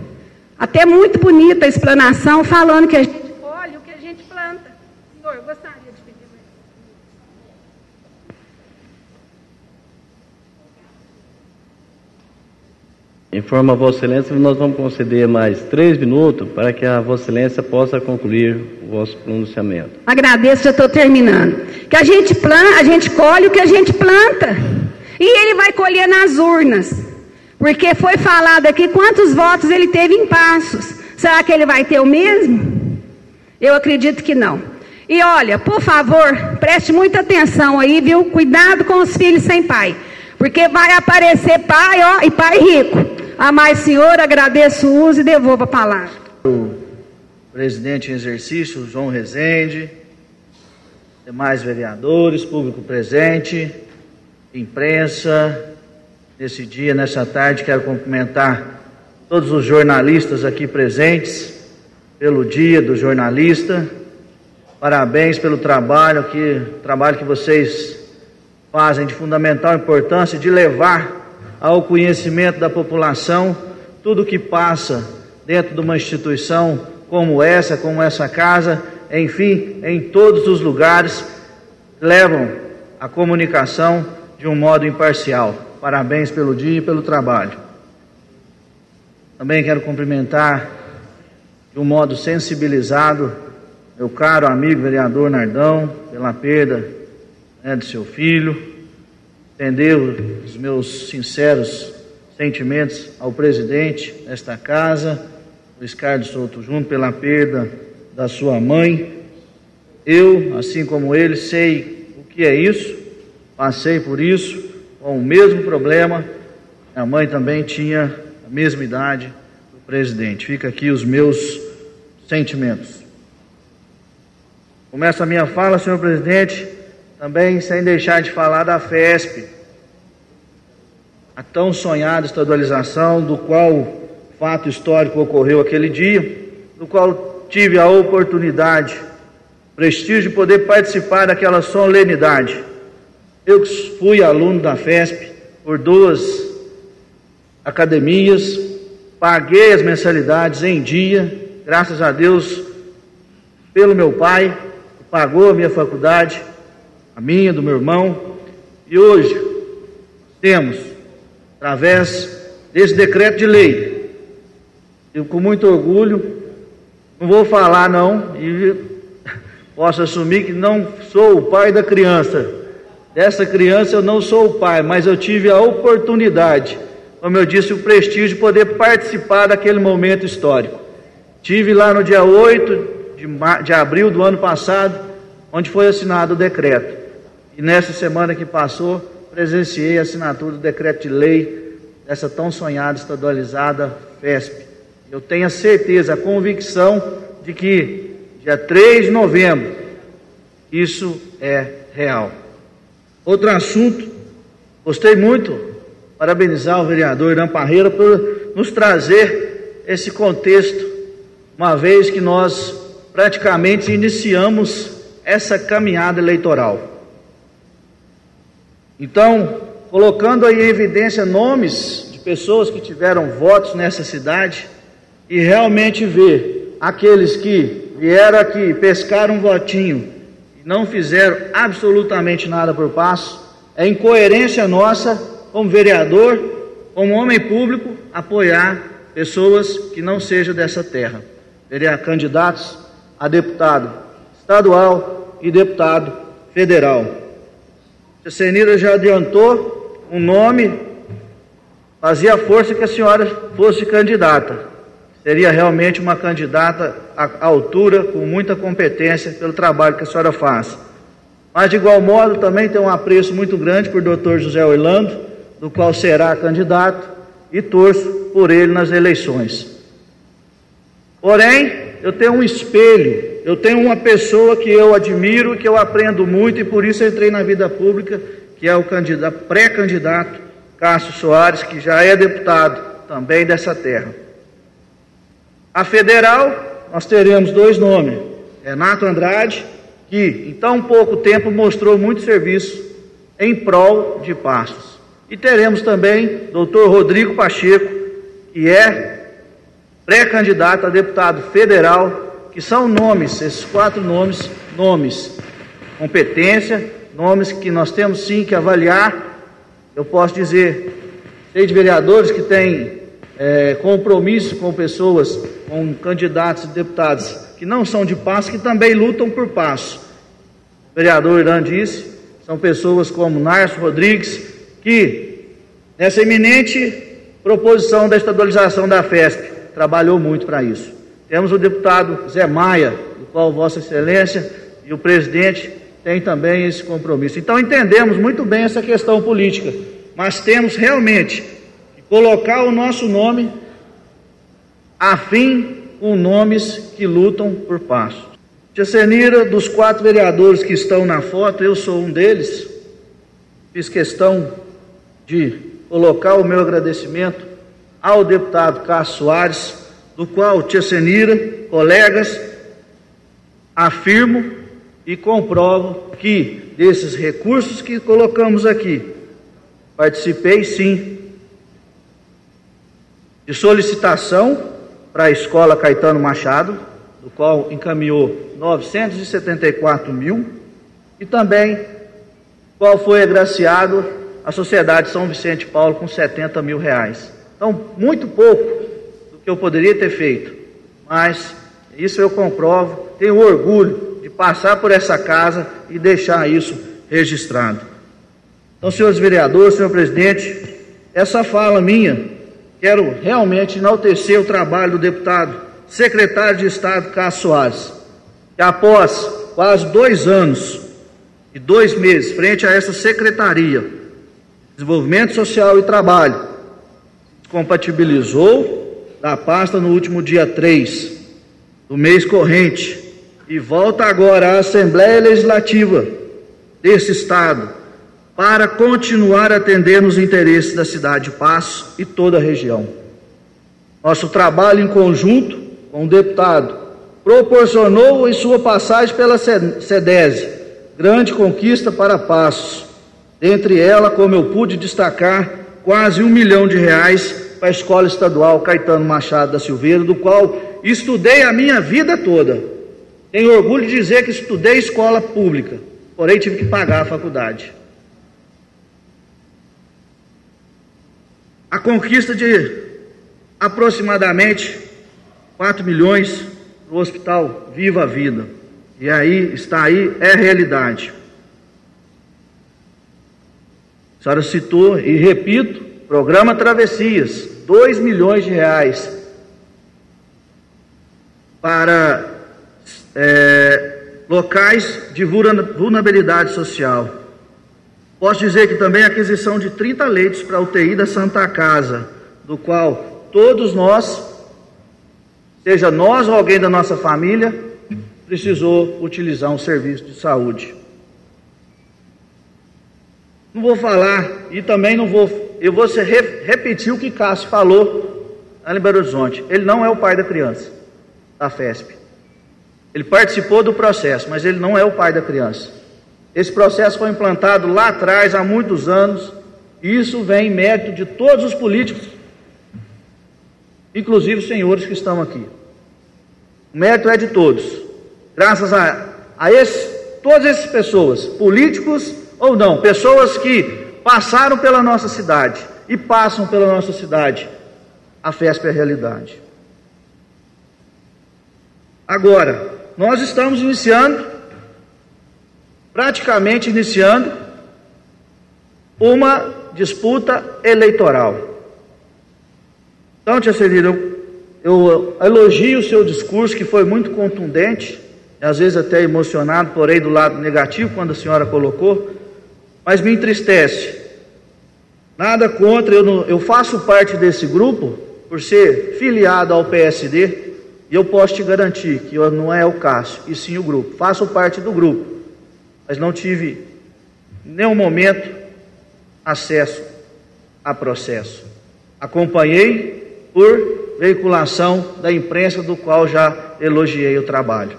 até muito bonita a explanação, falando que a gente olha o que a gente planta. Senhor, eu gostaria de pedir mais. Informa a Vossa Excelência que nós vamos conceder mais 3 minutos para que a Vossa Excelência possa concluir o vosso pronunciamento. Agradeço, já estou terminando. Que a gente planta, a gente colhe o que a gente planta. E ele vai colher nas urnas. Porque foi falado aqui quantos votos ele teve em Passos. Será que ele vai ter o mesmo? Eu acredito que não. E olha, por favor, preste muita atenção aí, viu? Cuidado com os filhos sem pai. Porque vai aparecer pai, ó, e pai rico. A mais senhor, agradeço o uso e devolvo a palavra. O presidente em exercício, João Rezende, demais vereadores, público presente, imprensa, nesse dia, nessa tarde, quero cumprimentar todos os jornalistas aqui presentes, pelo Dia do Jornalista. Parabéns pelo trabalho que vocês fazem de fundamental importância de levar ao conhecimento da população tudo que passa dentro de uma instituição como essa casa, enfim, em todos os lugares, levam a comunicação de um modo imparcial. Parabéns pelo dia e pelo trabalho. Também quero cumprimentar de um modo sensibilizado meu caro amigo vereador Nardão, pela perda de seu filho, estender os meus sinceros sentimentos ao presidente desta casa, Luiz Carlos Souto Júnior, pela perda da sua mãe. Eu, assim como ele, sei o que é isso, passei por isso, com o mesmo problema. Minha mãe também tinha a mesma idade do presidente. Fica aqui os meus sentimentos. Começo a minha fala, senhor presidente, também sem deixar de falar da FESP, a tão sonhada estadualização, do qual fato histórico ocorreu aquele dia, do qual tive a oportunidade, prestígio de poder participar daquela solenidade. Eu que fui aluno da FESP por 2 academias, paguei as mensalidades em dia, graças a Deus, pelo meu pai, que pagou a minha faculdade, a minha, do meu irmão, e hoje temos, através desse decreto de lei, eu com muito orgulho, não vou falar não, e posso assumir que não sou o pai da criança. Dessa criança eu não sou o pai, mas eu tive a oportunidade, como eu disse, o prestígio de poder participar daquele momento histórico. Tive lá no dia 8 de abril do ano passado, onde foi assinado o decreto. E nessa semana que passou, presenciei a assinatura do decreto de lei dessa tão sonhada estadualizada FESP. Eu tenho a certeza, a convicção de que dia 3 de novembro isso é real. Outro assunto, gostei muito, parabenizar o vereador Irã Parreira por nos trazer esse contexto, uma vez que nós praticamente iniciamos essa caminhada eleitoral. Então, colocando aí em evidência nomes de pessoas que tiveram votos nessa cidade e realmente ver aqueles que vieram aqui, pescaram um votinho e não fizeram absolutamente nada por Passo, é incoerência nossa, como vereador, como homem público, apoiar pessoas que não sejam dessa terra. candidatos a deputado estadual e deputado federal. A Senira já adiantou um nome, fazia força que a senhora fosse candidata. Seria realmente uma candidata à altura, com muita competência pelo trabalho que a senhora faz. Mas, de igual modo, também tem um apreço muito grande por Dr. José Orlando, do qual será candidato, e torço por ele nas eleições. Porém, eu tenho um espelho, eu tenho uma pessoa que eu admiro, que eu aprendo muito, e por isso eu entrei na vida pública, que é o pré-candidato Cássio Soares, que já é deputado também dessa terra. A federal, nós teremos dois nomes, Renato Andrade, que em tão pouco tempo mostrou muito serviço em prol de Passos. E teremos também Dr. Rodrigo Pacheco, que é pré-candidato a deputado federal, que são nomes, esses 4 nomes, competência, nomes que nós temos sim que avaliar. Eu posso dizer, sei de vereadores que têm compromisso com pessoas, com candidatos e deputados que não são de Passos, que também lutam por Passos. O vereador Irã disse, são pessoas como Nárcio Rodrigues, que nessa iminente proposição da estadualização da FESP, trabalhou muito para isso. Temos o deputado Zé Maia, do qual Vossa Excelência e o presidente têm também esse compromisso. Então entendemos muito bem essa questão política, mas temos realmente que colocar o nosso nome afim com nomes que lutam por Passos. Tia Senira, dos 4 vereadores que estão na foto, eu sou um deles. Fiz questão de colocar o meu agradecimento ao deputado Cássio Soares, do qual, tia Senira, colegas, afirmo e comprovo que desses recursos que colocamos aqui, participei sim de solicitação para a Escola Caetano Machado, do qual encaminhou 974 mil, e também qual foi agraciado a Sociedade São Vicente Paulo com 70 mil reais. Então, muito pouco do que eu poderia ter feito, mas isso eu comprovo, tenho orgulho de passar por essa casa e deixar isso registrado. Então, senhores vereadores, senhor presidente, essa fala minha, quero realmente enaltecer o trabalho do deputado secretário de Estado Cássio Soares, que após quase 2 anos e 2 meses frente a essa Secretaria de Desenvolvimento Social e Trabalho, compatibilizou da pasta no último dia 3 do mês corrente e volta agora à Assembleia Legislativa desse Estado para continuar atendendo os interesses da cidade de Passos e toda a região. Nosso trabalho em conjunto com o deputado proporcionou em sua passagem pela SEDESE grande conquista para Passos. Dentre ela, como eu pude destacar, quase R$1 milhão para a Escola Estadual Caetano Machado da Silveira, do qual estudei a minha vida toda. Tenho orgulho de dizer que estudei escola pública, porém tive que pagar a faculdade. A conquista de aproximadamente 4 milhões para o Hospital Viva a Vida. E aí, está aí, é realidade. A senhora citou, e repito, programa Travessias, R$2 milhões para locais de vulnerabilidade social. Posso dizer que também a aquisição de 30 leitos para a UTI da Santa Casa, do qual todos nós, seja nós ou alguém da nossa família, precisou utilizar um serviço de saúde. Não vou falar, e também não vou, eu vou repetir o que Cássio falou lá em Belo Horizonte. Ele não é o pai da criança, da FESP. Ele participou do processo, mas ele não é o pai da criança. Esse processo foi implantado lá atrás, há muitos anos, e isso vem em mérito de todos os políticos, inclusive os senhores que estão aqui. O mérito é de todos. Graças a todas essas pessoas, políticos ou não, pessoas que passaram pela nossa cidade e passam pela nossa cidade, a FESP é a realidade. Agora, nós estamos praticamente iniciando uma disputa eleitoral. Então, tia Celina, eu elogio o seu discurso, que foi muito contundente, às vezes até emocionado, porém do lado negativo, quando a senhora colocou, mas me entristece. Nada contra, eu faço parte desse grupo, por ser filiado ao PSD, e eu posso te garantir que não é o Cássio, e sim o grupo. Faço parte do grupo, mas não tive em nenhum momento acesso a processo. Acompanhei por veiculação da imprensa, do qual já elogiei o trabalho.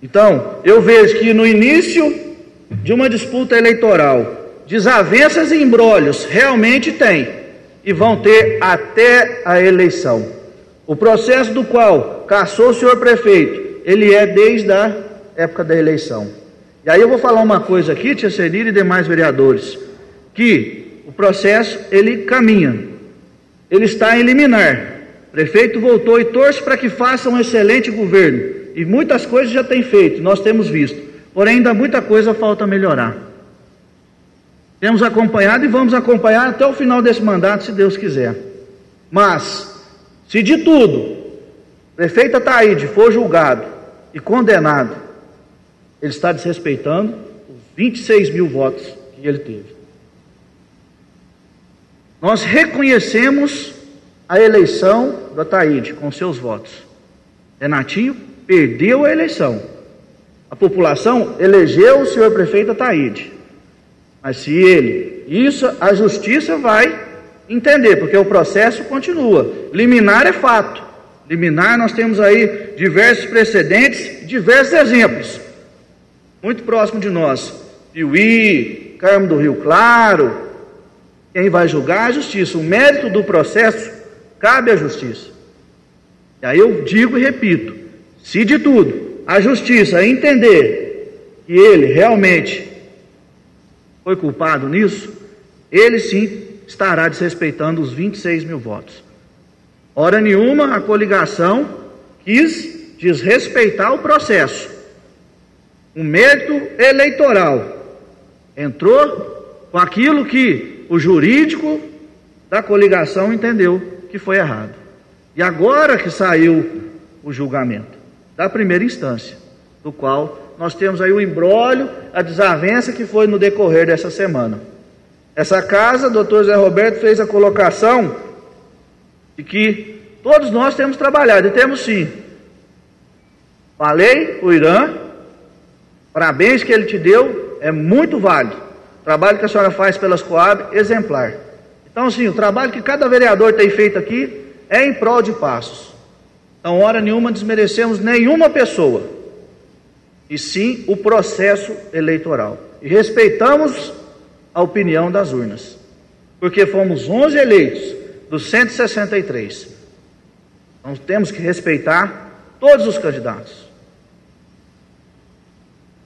Então, eu vejo que no início de uma disputa eleitoral, desavenças e embrólios realmente tem, e vão ter até a eleição. O processo do qual cassou o senhor prefeito, ele é desde a época da eleição. E aí eu vou falar uma coisa aqui, tia Celina e demais vereadores, que o processo, ele caminha, ele está em liminar. O prefeito voltou e torce para que faça um excelente governo, e muitas coisas já tem feito, nós temos visto, porém ainda muita coisa falta melhorar. Temos acompanhado e vamos acompanhar até o final desse mandato, se Deus quiser. Mas, se de tudo, o prefeito Ataíde for julgado e condenado, ele está desrespeitando os 26 mil votos que ele teve. Nós reconhecemos a eleição do Ataíde com seus votos. Renatinho perdeu a eleição. A população elegeu o senhor prefeito Ataíde. Mas se a justiça vai entender, porque o processo continua. Liminar é fato. Liminar, nós temos aí diversos precedentes, diversos exemplos. Muito próximo de nós. Piuí, Carmo do Rio Claro. Quem vai julgar é a justiça. O mérito do processo cabe à justiça. E aí eu digo e repito, se de tudo a justiça entender que ele realmente foi culpado nisso, ele sim estará desrespeitando os 26 mil votos. Hora nenhuma a coligação quis desrespeitar o processo. O mérito eleitoral entrou com aquilo que o jurídico da coligação entendeu que foi errado. E agora que saiu o julgamento da primeira instância, do qual nós temos aí o imbróglio, a desavença que foi no decorrer dessa semana. Essa casa, o doutor Zé Roberto fez a colocação de que todos nós temos trabalhado, e temos sim. Falei, o Irã, parabéns que ele te deu, é muito válido. O trabalho que a senhora faz pelas Coab, exemplar. Então, sim, o trabalho que cada vereador tem feito aqui é em prol de Passos. Então, hora nenhuma desmerecemos nenhuma pessoa, e sim o processo eleitoral. E respeitamos a opinião das urnas, porque fomos 11 eleitos dos 163. Então, temos que respeitar todos os candidatos.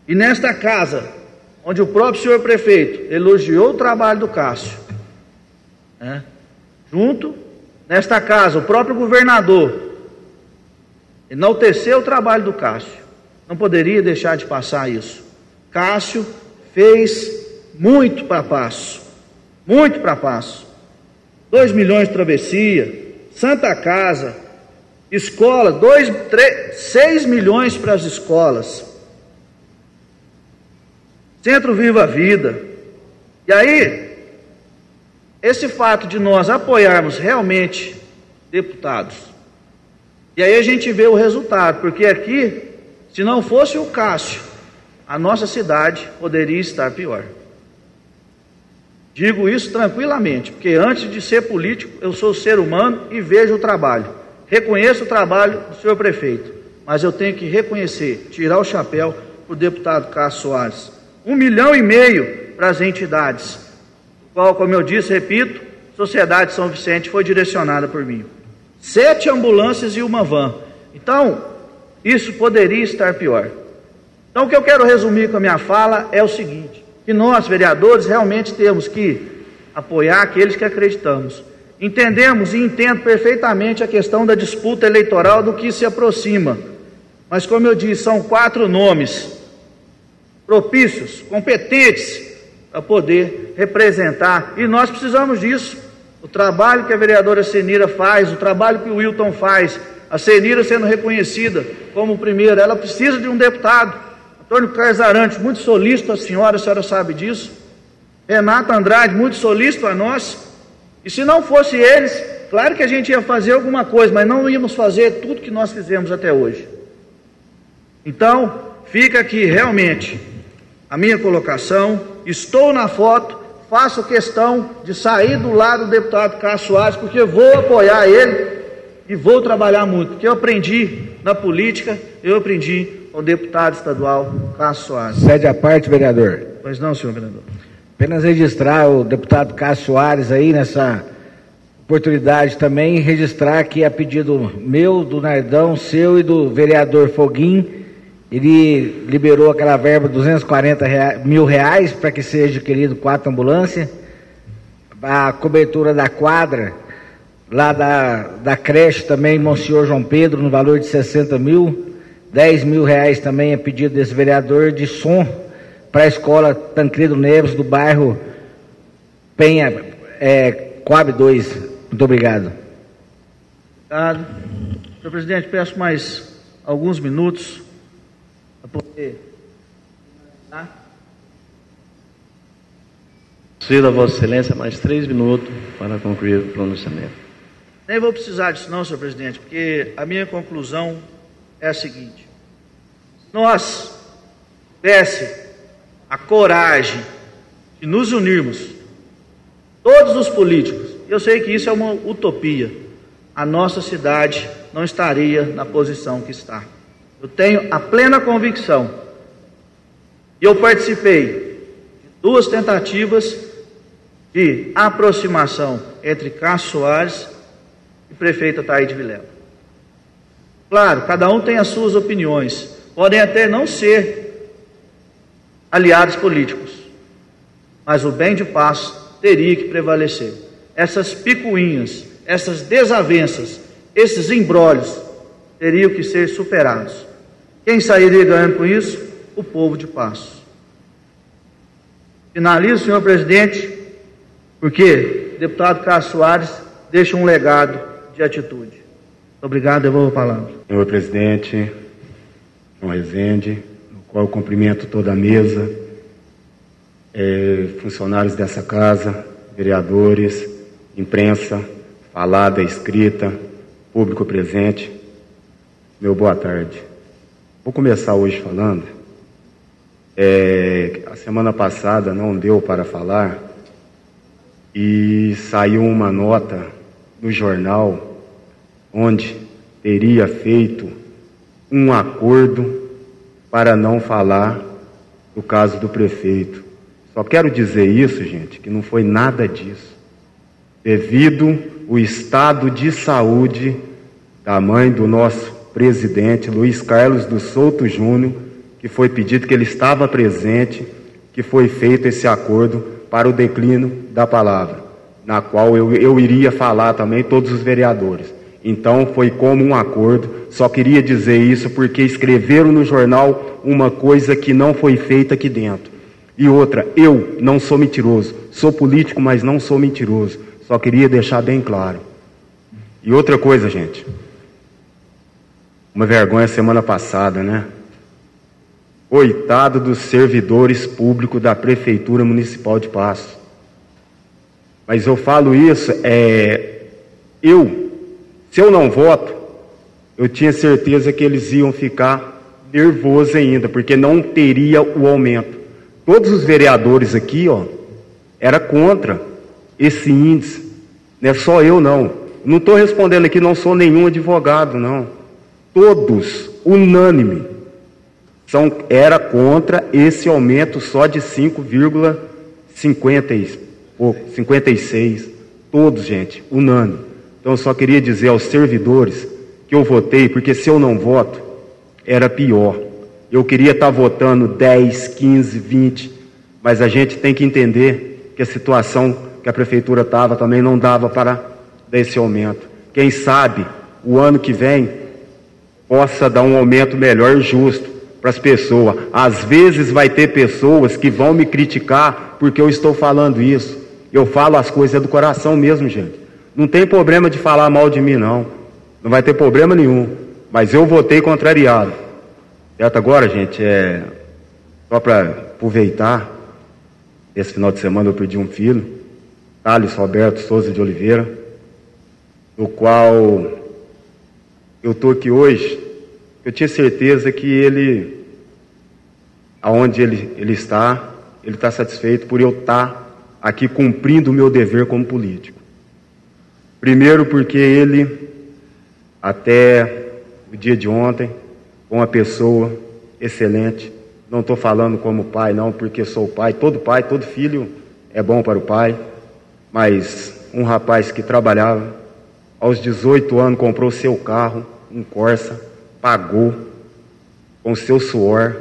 E nesta casa, onde o próprio senhor prefeito elogiou o trabalho do Cássio, nesta casa, o próprio governador enalteceu o trabalho do Cássio. Não poderia deixar de passar isso. Cássio fez muito para Passos, muito para Passos. 2 milhões de travessia, Santa Casa, escola, 6 milhões para as escolas, Centro Viva a Vida. E aí, esse fato de nós apoiarmos realmente deputados, e aí a gente vê o resultado, porque aqui, se não fosse o Cássio, a nossa cidade poderia estar pior. Digo isso tranquilamente, porque antes de ser político, eu sou ser humano e vejo o trabalho. Reconheço o trabalho do senhor prefeito, mas eu tenho que reconhecer, tirar o chapéu para o deputado Cássio Soares. 1,5 milhão para as entidades, qual, como eu disse, repito, Sociedade São Vicente foi direcionada por mim. 7 ambulâncias e uma van. Então, isso poderia estar pior. Então, o que eu quero resumir com a minha fala é o seguinte, que nós, vereadores, realmente temos que apoiar aqueles que acreditamos. Entendemos e entendo perfeitamente a questão da disputa eleitoral do que se aproxima. Mas, como eu disse, são 4 nomes propícios, competentes para poder representar, e nós precisamos disso. O trabalho que a vereadora Cenira faz, o trabalho que o Wilton faz, a Cenira sendo reconhecida como primeira, ela precisa de um deputado. Antônio Carlos Arantes, muito solícito à senhora sabe disso. Renato Andrade, muito solícito a nós. E se não fosse eles, claro que a gente ia fazer alguma coisa, mas não íamos fazer tudo que nós fizemos até hoje. Então, fica aqui realmente a minha colocação. Estou na foto, faço questão de sair do lado do deputado Cássio Soares, porque vou apoiar ele e vou trabalhar muito, porque eu aprendi na política, eu aprendi com o deputado estadual Cássio Soares. Cede à parte, vereador. Pois não, senhor vereador. Apenas registrar o deputado Cássio Soares aí nessa oportunidade também, registrar que a pedido meu, do Nardão, seu e do vereador Foguim, ele liberou aquela verba de R$240 mil para que seja adquirido 4 ambulâncias, a cobertura da quadra, lá da creche também, Monsenhor João Pedro, no valor de 60 mil, R$10 mil também é pedido desse vereador de som para a escola Tancredo Neves, do bairro Penha, Coab 2. Muito obrigado. Obrigado. Senhor presidente, peço mais alguns minutos para poder finalizar. Concedo a Vossa Excelência mais 3 minutos para concluir o pronunciamento. Nem vou precisar disso não, senhor presidente, porque a minha conclusão é a seguinte: nós tivesse a coragem de nos unirmos, todos os políticos, eu sei que isso é uma utopia, a nossa cidade não estaria na posição que está. Eu tenho a plena convicção, e eu participei de 2 tentativas de aproximação entre Cássio Soares e prefeita Ataíde Vilela. Claro, cada um tem as suas opiniões, podem até não ser aliados políticos, mas o bem de paz teria que prevalecer. Essas picuinhas, essas desavenças, esses embrólios teriam que ser superados. Quem sairia ganhando com isso? O povo de Paços. Finalizo, senhor presidente, porque o deputado Cássio Soares deixa um legado de atitude. Obrigado, devolvo a palavra. Senhor presidente, João Rezende, no qual eu cumprimento toda a mesa, funcionários dessa casa, vereadores, imprensa, falada, escrita, público presente, meu boa tarde. Vou começar hoje falando, a semana passada não deu para falar e saiu uma nota no jornal onde teria feito um acordo para não falar do caso do prefeito. Só quero dizer isso, gente, que não foi nada disso. Devido ao estado de saúde da mãe do nosso presidente, Luiz Carlos do Souto Júnior, que foi pedido, que ele estava presente, que foi feito esse acordo para o declínio da palavra, na qual eu iria falar também, todos os vereadores. Então foi como um acordo, só queria dizer isso porque escreveram no jornal uma coisa que não foi feita aqui dentro. E outra, eu não sou mentiroso, sou político, mas não sou mentiroso, só queria deixar bem claro. E outra coisa, gente, uma vergonha semana passada, né? Coitado dos servidores públicos da Prefeitura Municipal de Paços. Mas eu falo isso, se eu não voto, eu tinha certeza que eles iam ficar nervosos ainda, porque não teria o aumento. Todos os vereadores aqui, era contra esse índice. Não é só eu, não. Não estou respondendo aqui, não sou nenhum advogado, não. Todos, unânime, era contra esse aumento só de 5,56. Todos, gente, unânime. Então eu só queria dizer aos servidores que eu votei, porque se eu não voto, era pior. Eu queria estar votando 10, 15, 20, mas a gente tem que entender que a situação que a prefeitura estava também não dava para dar esse aumento. Quem sabe, o ano que vem, possa dar um aumento melhor e justo para as pessoas. Às vezes vai ter pessoas que vão me criticar porque eu estou falando isso. Eu falo as coisas do coração mesmo, gente. Não tem problema de falar mal de mim, não. Não vai ter problema nenhum. Mas eu votei contrariado. Certo? Agora, gente, só para aproveitar, esse final de semana eu perdi um filho, Thales Roberto Souza de Oliveira, no qual eu estou aqui hoje. Eu tinha certeza que ele, aonde ele está satisfeito por eu estar aqui cumprindo o meu dever como político. Primeiro porque ele, até o dia de ontem, foi uma pessoa excelente. Não estou falando como pai, não, porque sou pai, todo filho é bom para o pai, mas um rapaz que trabalhava, aos 18 anos comprou seu carro, um Corsa, pagou com seu suor,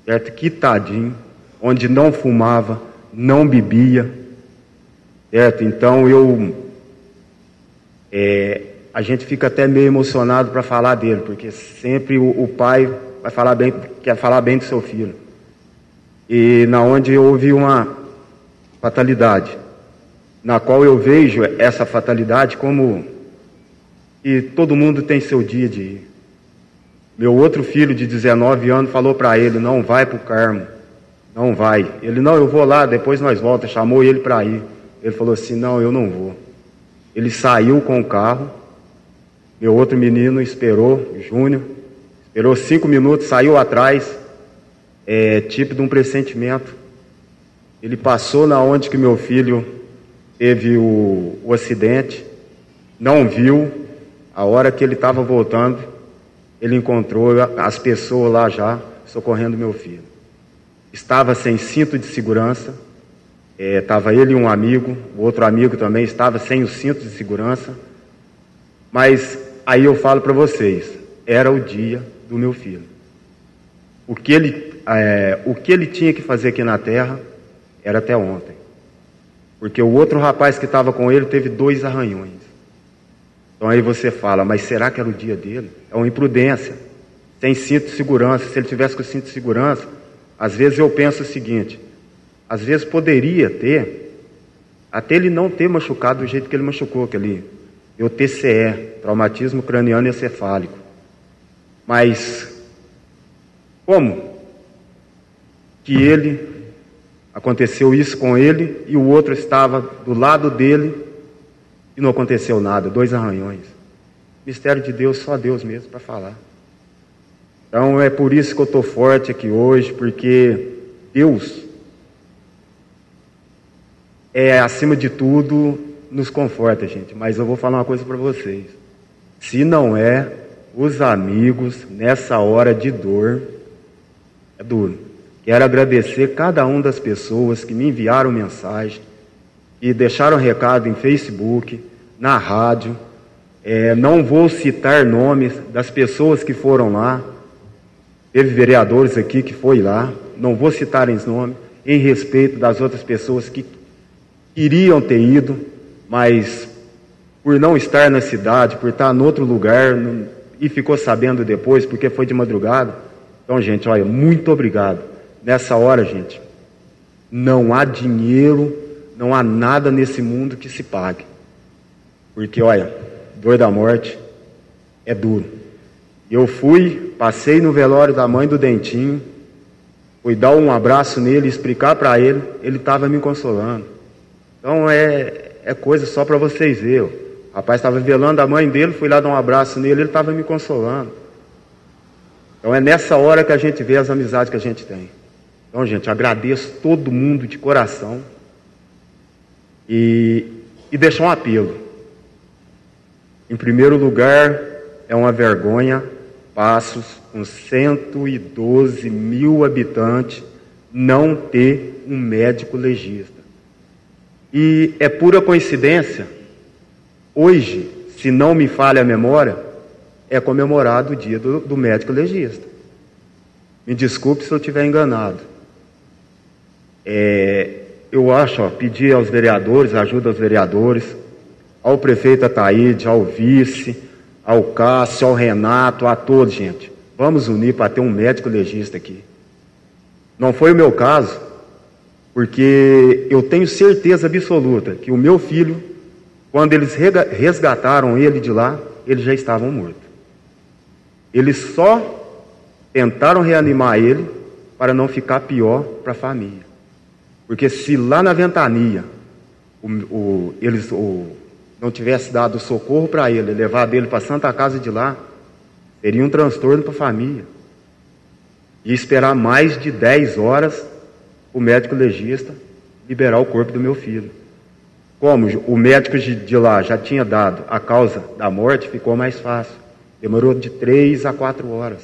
certo? Quitadinho, onde não fumava, não bebia, certo? Então a gente fica até meio emocionado para falar dele, porque sempre o pai vai falar bem, quer falar bem do seu filho. E na onde houve uma fatalidade, na qual eu vejo essa fatalidade como que todo mundo tem seu dia de ir. Meu outro filho de 19 anos falou para ele: não vai para o Carmo, não vai. Ele: não, eu vou lá, depois nós voltamos. Chamou ele para ir. Ele falou assim: não, eu não vou. Ele saiu com o carro. Meu outro menino esperou, Júnior, esperou 5 minutos, saiu atrás, tipo de um pressentimento. Ele passou na onde que meu filho teve o acidente, não viu. A hora que ele estava voltando, ele encontrou as pessoas lá já socorrendo meu filho. Estava sem cinto de segurança, estava ele e um amigo, o outro amigo também estava sem o cinto de segurança. Mas aí eu falo para vocês, era o dia do meu filho. O que ele tinha que fazer aqui na terra era até ontem. Porque o outro rapaz que estava com ele teve 2 arranhões. Então aí você fala, mas será que era o dia dele? É uma imprudência, sem cinto de segurança. Se ele tivesse com cinto de segurança, às vezes eu penso o seguinte, às vezes poderia ter, até ele não ter machucado do jeito que ele machucou, aquele o TCE, traumatismo craniano encefálico. Mas como que aconteceu isso com ele e o outro estava do lado dele e não aconteceu nada, 2 arranhões. Mistério de Deus, só Deus mesmo para falar. Então é por isso que eu estou forte aqui hoje, porque Deus acima de tudo nos conforta, gente. Mas eu vou falar uma coisa para vocês: se não os amigos nessa hora de dor, é duro. Quero agradecer cada uma das pessoas que me enviaram mensagem e deixaram recado em Facebook, na rádio. Não vou citar nomes das pessoas que foram lá. Teve vereadores aqui que foi lá. Não vou citar os nomes, em respeito das outras pessoas que queriam ter ido, mas por não estar na cidade, por estar em outro lugar, e ficou sabendo depois, porque foi de madrugada. Então, gente, olha, muito obrigado. Nessa hora, gente, não há dinheiro, não há nada nesse mundo que se pague. Porque, olha, dor da morte é duro. Eu passei no velório da mãe do Dentinho, fui dar um abraço nele, explicar para ele estava me consolando. Então, é coisa só para vocês verem. O rapaz estava velando a mãe dele, fui lá dar um abraço nele, ele estava me consolando. Então, é nessa hora que a gente vê as amizades que a gente tem. Então, gente, agradeço todo mundo de coração e deixar um apelo. Em primeiro lugar, é uma vergonha Passos, com 112 mil habitantes, não ter um médico legista. E é pura coincidência, hoje, se não me falha a memória, é comemorado o dia do médico legista. Me desculpe se eu estiver enganado. Eu acho, pedir aos vereadores, ajuda aos vereadores, ao prefeito Ataíde, ao vice, ao Cássio, ao Renato, a todos, gente. Vamos unir para ter um médico legista aqui. Não foi o meu caso, porque eu tenho certeza absoluta que o meu filho, quando eles resgataram ele de lá, eles já estavam mortos. Eles só tentaram reanimar ele para não ficar pior para a família. Porque se lá na Ventania eles não tivessem dado socorro para ele, levado ele para a Santa Casa de lá, seria um transtorno para a família. E esperar mais de 10 horas o médico legista liberar o corpo do meu filho. Como o médico de lá já tinha dado a causa da morte, ficou mais fácil. Demorou de 3 a 4 horas.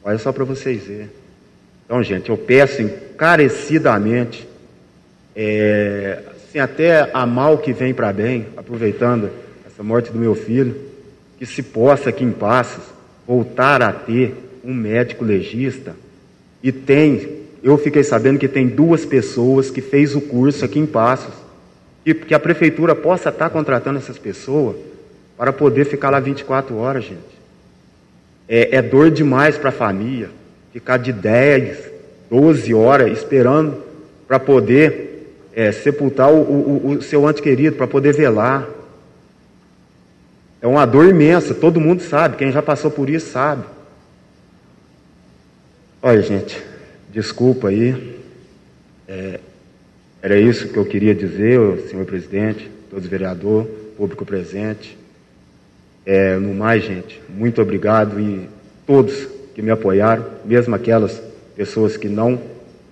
Olha só para vocês verem. Então, gente, eu peço encarecidamente, assim, até a mal que vem para bem, aproveitando essa morte do meu filho, que se possa aqui em Passos voltar a ter um médico legista. E eu fiquei sabendo que tem 2 pessoas que fez o curso aqui em Passos, e que a prefeitura possa estar contratando essas pessoas para poder ficar lá 24 horas, gente. É dor demais para a família ficar de 10, 12 horas esperando para poder sepultar o seu ente querido, para poder velar. É uma dor imensa, todo mundo sabe, quem já passou por isso sabe. Olha, gente, desculpa aí, era isso que eu queria dizer, senhor presidente, todos os vereadores, público presente. No mais, gente, muito obrigado, e todos que me apoiaram, mesmo aquelas pessoas que não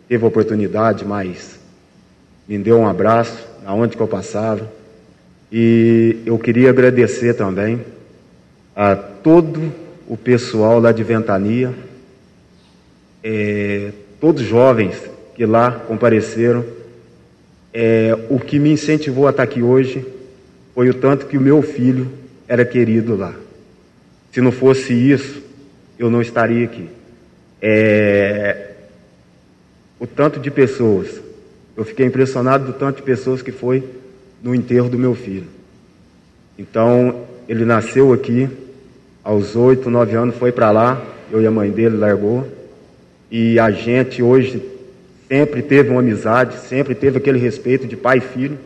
teve oportunidade, mas me deu um abraço aonde que eu passava. E eu queria agradecer também a todo o pessoal lá de Ventania, todos os jovens que lá compareceram. O que me incentivou a estar aqui hoje foi o tanto que o meu filho era querido lá. Se não fosse isso, eu não estaria aqui. O tanto de pessoas, eu fiquei impressionado do tanto de pessoas que foi no enterro do meu filho. Então, ele nasceu aqui, aos 8, 9 anos, foi para lá, eu e a mãe dele largou, e a gente hoje sempre teve uma amizade, sempre teve aquele respeito de pai e filho.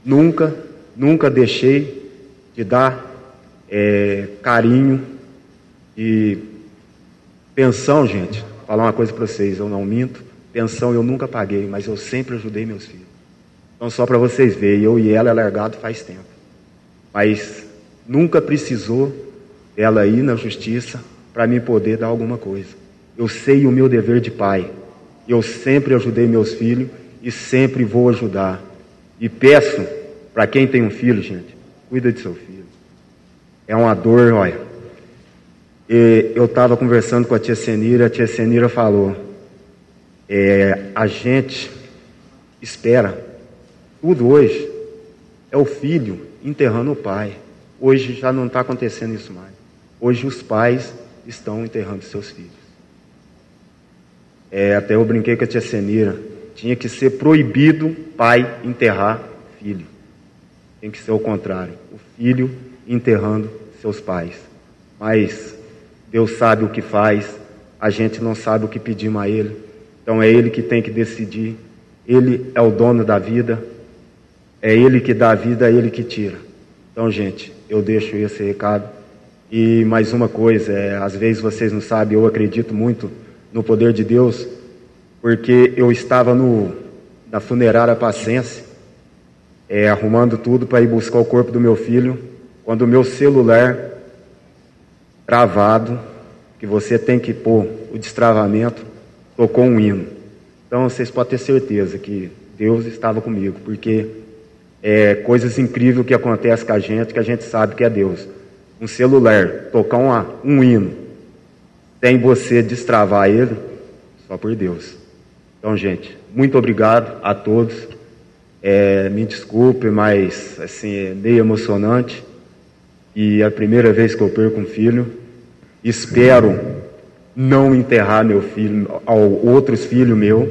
Nunca deixei de dar carinho e pensão, gente. Vou falar uma coisa para vocês, eu não minto, pensão eu nunca paguei, mas eu sempre ajudei meus filhos. Então, só para vocês verem, eu e ela é largado faz tempo, mas nunca precisou ela ir na justiça para mim poder dar alguma coisa. Eu sei o meu dever de pai. Eu sempre ajudei meus filhos e sempre vou ajudar. E peço para quem tem um filho, gente, cuida de seu filho. É uma dor, olha. Eu estava conversando com a tia Senira falou, a gente espera, tudo hoje é o filho enterrando o pai. Hoje já não está acontecendo isso mais. Hoje os pais estão enterrando seus filhos. Até eu brinquei com a tia Senira, tinha que ser proibido pai enterrar filho. Tem que ser o contrário, o filho enterrando seus pais. Mas Deus sabe o que faz, a gente não sabe o que pedimos a Ele. Então é Ele que tem que decidir. Ele é o dono da vida, é Ele que dá a vida, é Ele que tira. Então, gente, eu deixo esse recado. E mais uma coisa, às vezes vocês não sabem, eu acredito muito no poder de Deus, porque eu estava na funerária Passense, arrumando tudo para ir buscar o corpo do meu filho, quando o meu celular travado, que você tem que pôr o destravamento, tocou um hino. Então vocês podem ter certeza que Deus estava comigo, porque coisas incríveis que acontecem com a gente sabe que é Deus. Um celular tocar um hino sem você destravar ele, só por Deus. Então, gente, muito obrigado a todos. Me desculpe, mas assim, é meio emocionante. E é a primeira vez que eu perco um filho. Espero não enterrar meu filho, outros filhos meus.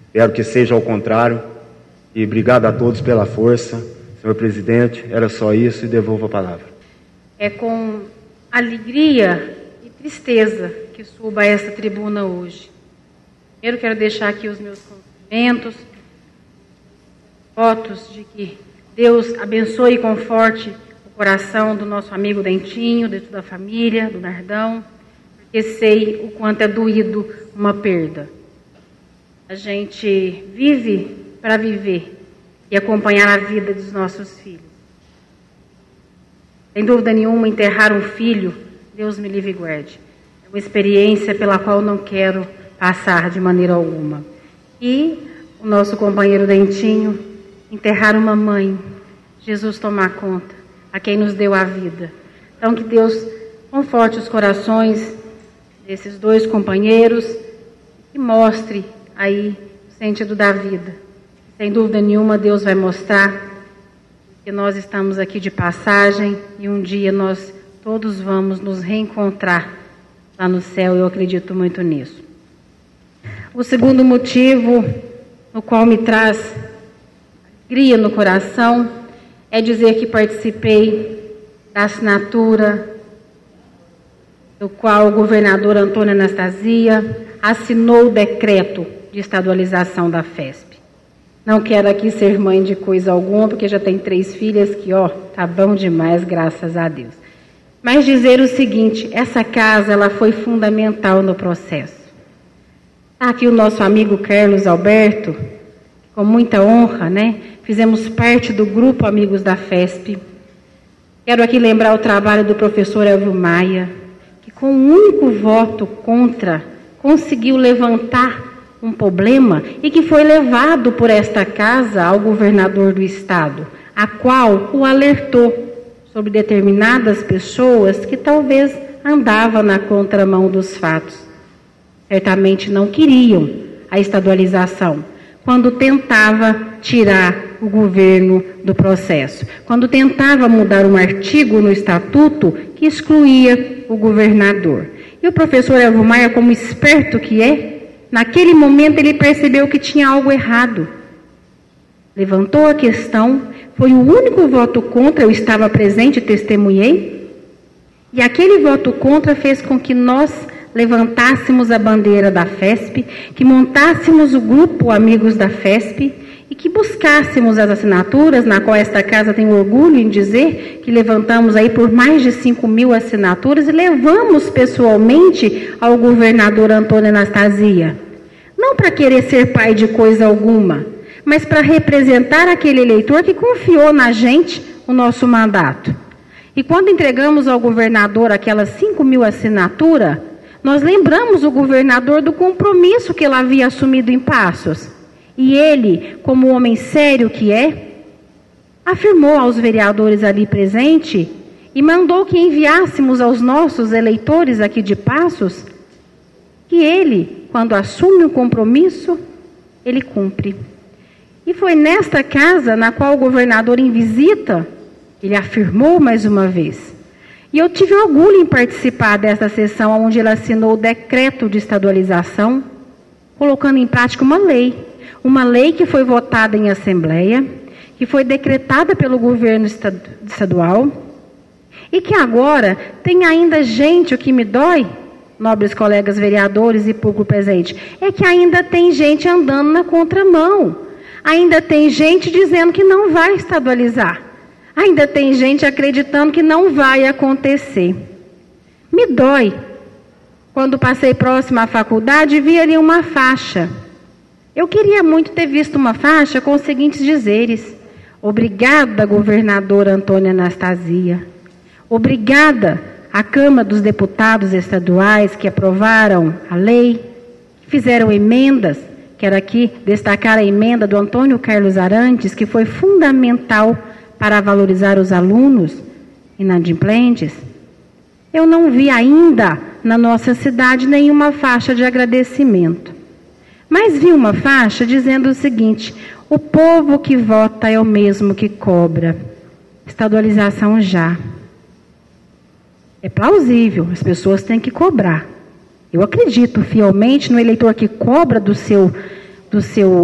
Espero que seja ao contrário. E obrigado a todos pela força. Senhor presidente, era só isso e devolvo a palavra. Com alegria e tristeza que suba a esta tribuna hoje. Primeiro quero deixar aqui os meus cumprimentos, votos de que Deus abençoe e conforte o coração do nosso amigo Dentinho, de toda a família, do Nardão, porque sei o quanto é doído uma perda. A gente vive para viver e acompanhar a vida dos nossos filhos. Sem dúvida nenhuma, enterrar um filho, Deus me livre e guarde. É uma experiência pela qual não quero passar de maneira alguma. E o nosso companheiro Dentinho, enterrar uma mãe, Jesus tomar conta, a quem nos deu a vida. Então que Deus conforte os corações desses dois companheiros e mostre aí o sentido da vida. Sem dúvida nenhuma, Deus vai mostrar que nós estamos aqui de passagem e um dia nós todos vamos nos reencontrar lá no céu. Eu acredito muito nisso. O segundo motivo, no qual me traz alegria no coração, é dizer que participei da assinatura do qual o governador Antônio Anastasia assinou o decreto de estadualização da FESP. Não quero aqui ser mãe de coisa alguma, porque já tem 3 filhas que, tá bom demais, graças a Deus. Mas dizer o seguinte, essa casa, ela foi fundamental no processo. Está aqui o nosso amigo Carlos Alberto, com muita honra, fizemos parte do grupo Amigos da FESP. Quero aqui lembrar o trabalho do professor Elvio Maia, que com um único voto contra, conseguiu levantar um problema e que foi levado por esta casa ao governador do estado, a qual o alertou sobre determinadas pessoas que talvez andavam na contramão dos fatos. Certamente não queriam a estadualização, quando tentava tirar o governo do processo, quando tentava mudar um artigo no estatuto que excluía o governador. E o professor Elvio Maia, como esperto que é, naquele momento ele percebeu que tinha algo errado. Levantou a questão, foi o único voto contra, eu estava presente e testemunhei, e aquele voto contra fez com que nós levantássemos a bandeira da FESP, que montássemos o grupo Amigos da FESP e que buscássemos as assinaturas, na qual esta casa tem orgulho em dizer que levantamos aí por mais de 5.000 assinaturas e levamos pessoalmente ao governador Antônio Anastasia. Não para querer ser pai de coisa alguma, mas para representar aquele eleitor que confiou na gente o nosso mandato. E quando entregamos ao governador aquelas 5.000 assinaturas, nós lembramos o governador do compromisso que ele havia assumido em Passos. E ele, como homem sério que é, afirmou aos vereadores ali presentes e mandou que enviássemos aos nossos eleitores aqui de Passos que ele, quando assume o compromisso, ele cumpre. E foi nesta casa na qual o governador, em visita, ele afirmou mais uma vez. E eu tive orgulho em participar desta sessão onde ele assinou o decreto de estadualização, colocando em prática uma lei que foi votada em assembleia, que foi decretada pelo governo estadual, e que agora tem ainda gente, o que me dói, nobres colegas vereadores e público presente, é que ainda tem gente andando na contramão, ainda tem gente dizendo que não vai estadualizar. Ainda tem gente acreditando que não vai acontecer. Me dói. Quando passei próximo à faculdade, vi ali uma faixa. Eu queria muito ter visto uma faixa com os seguintes dizeres: obrigada, governadora Antônia Anastasia. Obrigada à Câmara dos Deputados Estaduais que aprovaram a lei, que fizeram emendas. Quero aqui destacar a emenda do Antônio Carlos Arantes, que foi fundamental para valorizar os alunos inadimplentes. Eu não vi ainda na nossa cidade nenhuma faixa de agradecimento. Mas vi uma faixa dizendo o seguinte: o povo que vota é o mesmo que cobra. Estadualização já. É plausível, as pessoas têm que cobrar. Eu acredito fielmente no eleitor que cobra do seu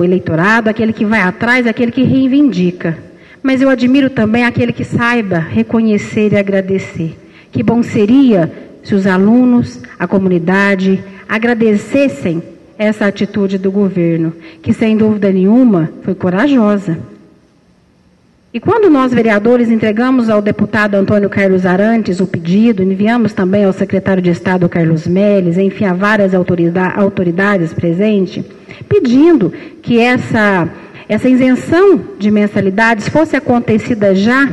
eleitorado, aquele que vai atrás, aquele que reivindica. Mas eu admiro também aquele que saiba reconhecer e agradecer, Que bom seria se os alunos, a comunidade, agradecessem essa atitude do governo, que sem dúvida nenhuma foi corajosa. E quando nós, vereadores, entregamos ao deputado Antônio Carlos Arantes o pedido, enviamos também ao secretário de Estado Carlos Melles, enfim, a várias autoridades presentes, pedindo que essa isenção de mensalidades fosse acontecida já,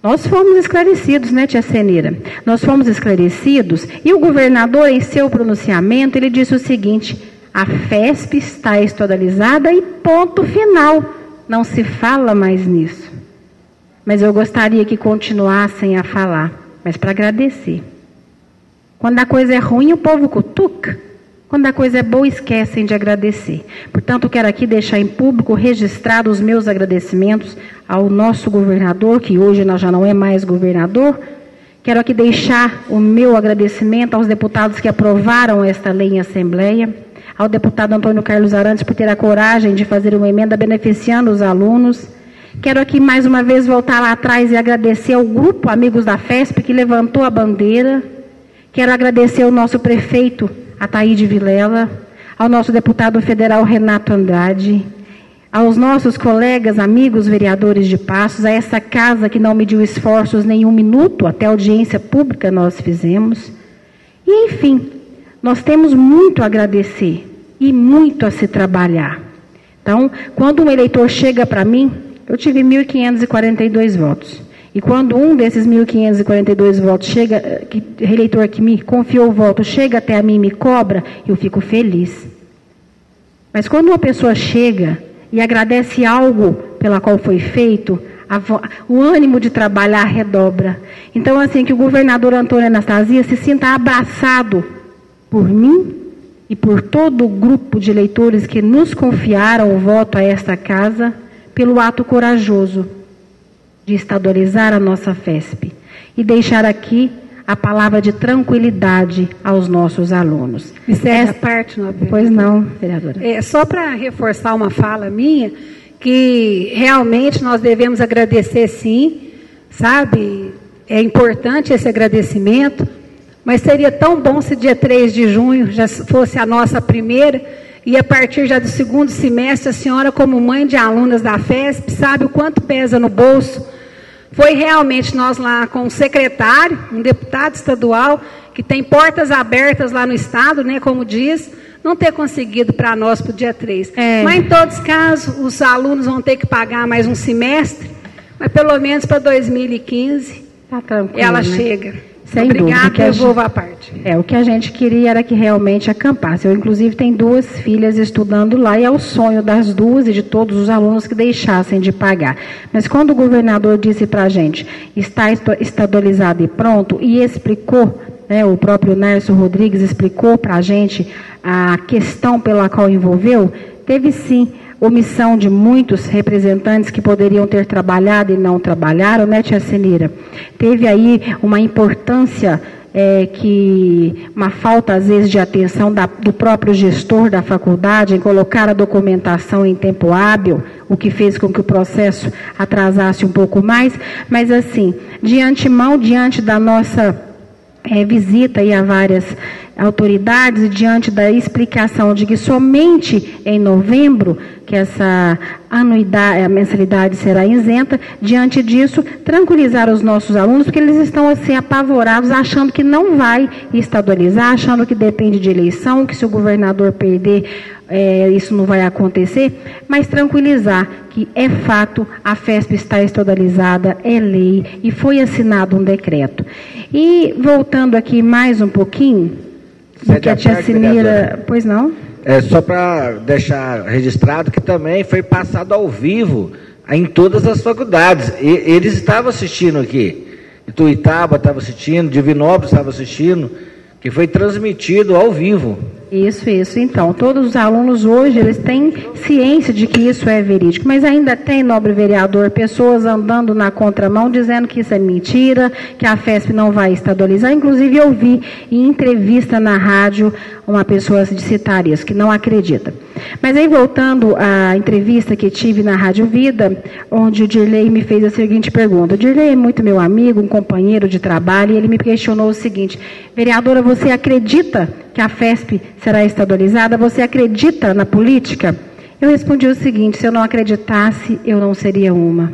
nós fomos esclarecidos, né, tia Senira? Nós fomos esclarecidos e o governador, em seu pronunciamento, ele disse o seguinte: a FESP está estadualizada e ponto final. Não se fala mais nisso. Mas eu gostaria que continuassem a falar, mas para agradecer. Quando a coisa é ruim, o povo cutuca. Quando a coisa é boa, esquecem de agradecer. Portanto, quero aqui deixar em público registrado os meus agradecimentos ao nosso governador, que hoje já não é mais governador. Quero aqui deixar o meu agradecimento aos deputados que aprovaram esta lei em Assembleia, ao deputado Antônio Carlos Arantes por ter a coragem de fazer uma emenda beneficiando os alunos. Quero aqui mais uma vez voltar lá atrás e agradecer ao grupo Amigos da FESP que levantou a bandeira. Quero agradecer ao nosso prefeito Ataíde Vilela, ao nosso deputado federal Renato Andrade, aos nossos colegas, amigos vereadores de Passos, a essa casa que não mediu esforços nem um minuto, até audiência pública nós fizemos. E enfim, nós temos muito a agradecer e muito a se trabalhar. Então, quando um eleitor chega para mim, eu tive 1.542 votos. E quando um desses 1.542 votos chega, eleitor que me confiou o voto, chega até a mim e me cobra, eu fico feliz. Mas quando uma pessoa chega e agradece algo pela qual foi feito, o ânimo de trabalhar redobra. Então, assim, que o governador Antônio Anastasia se sinta abraçado por mim e por todo o grupo de eleitores que nos confiaram o voto a esta casa, pelo ato corajoso de estadualizar a nossa FESP e deixar aqui a palavra de tranquilidade aos nossos alunos. Essa parte, não, pois não, vereadora. Só para reforçar uma fala minha, que realmente nós devemos agradecer sim, sabe? É importante esse agradecimento, mas seria tão bom se dia 3 de junho já fosse a nossa primeira, e a partir já do segundo semestre, a senhora, como mãe de alunas da FESP, sabe o quanto pesa no bolso. Foi realmente nós lá com o secretário, um deputado estadual, que tem portas abertas lá no estado, né, como diz, não ter conseguido para nós para o dia 3. Mas em todos os casos, os alunos vão ter que pagar mais um semestre, mas pelo menos para 2015, tá tranquilo, ela, né, chega. Sem obrigada, eu vou à parte. O que a gente queria era que realmente acampasse. Eu, inclusive, tenho 2 filhas estudando lá e é o sonho das 2 e de todos os alunos que deixassem de pagar. Mas quando o governador disse para a gente, está estadualizado e pronto, e explicou, né, o próprio Nércio Rodrigues explicou para a gente a questão pela qual envolveu, teve sim omissão de muitos representantes que poderiam ter trabalhado e não trabalharam, né, tia Senira? Teve aí uma importância, uma falta, às vezes, de atenção do próprio gestor da faculdade em colocar a documentação em tempo hábil, o que fez com que o processo atrasasse um pouco mais, mas, assim, de antemão, diante da nossa visita aí a várias autoridades, diante da explicação de que somente em novembro que essa anuidade, a mensalidade será isenta, diante disso, tranquilizar os nossos alunos, porque eles estão assim apavorados, achando que não vai estadualizar, achando que depende de eleição, que se o governador perder, isso não vai acontecer, mas tranquilizar que é fato, a FESP está estadualizada, é lei, e foi assinado um decreto. E voltando aqui mais um pouquinho, porque a tia Senira, pois não? Só para deixar registrado que também foi passado ao vivo em todas as faculdades. Eles estavam assistindo aqui. Ituiutaba estava assistindo, Divinópolis estava assistindo, que foi transmitido ao vivo. Isso. Então, todos os alunos hoje, eles têm ciência de que isso é verídico, mas ainda tem, nobre vereador, pessoas andando na contramão, dizendo que isso é mentira, que a FESP não vai estadualizar. Inclusive, eu vi em entrevista na rádio uma pessoa citar isso, que não acredita. Mas aí, voltando à entrevista que tive na Rádio Vida, onde o Dirley me fez a seguinte pergunta. O Dirley é muito meu amigo, um companheiro de trabalho, e ele me questionou o seguinte: vereadora, você acredita que a FESP será estadualizada? Você acredita na política? Eu respondi o seguinte: se eu não acreditasse, eu não seria uma.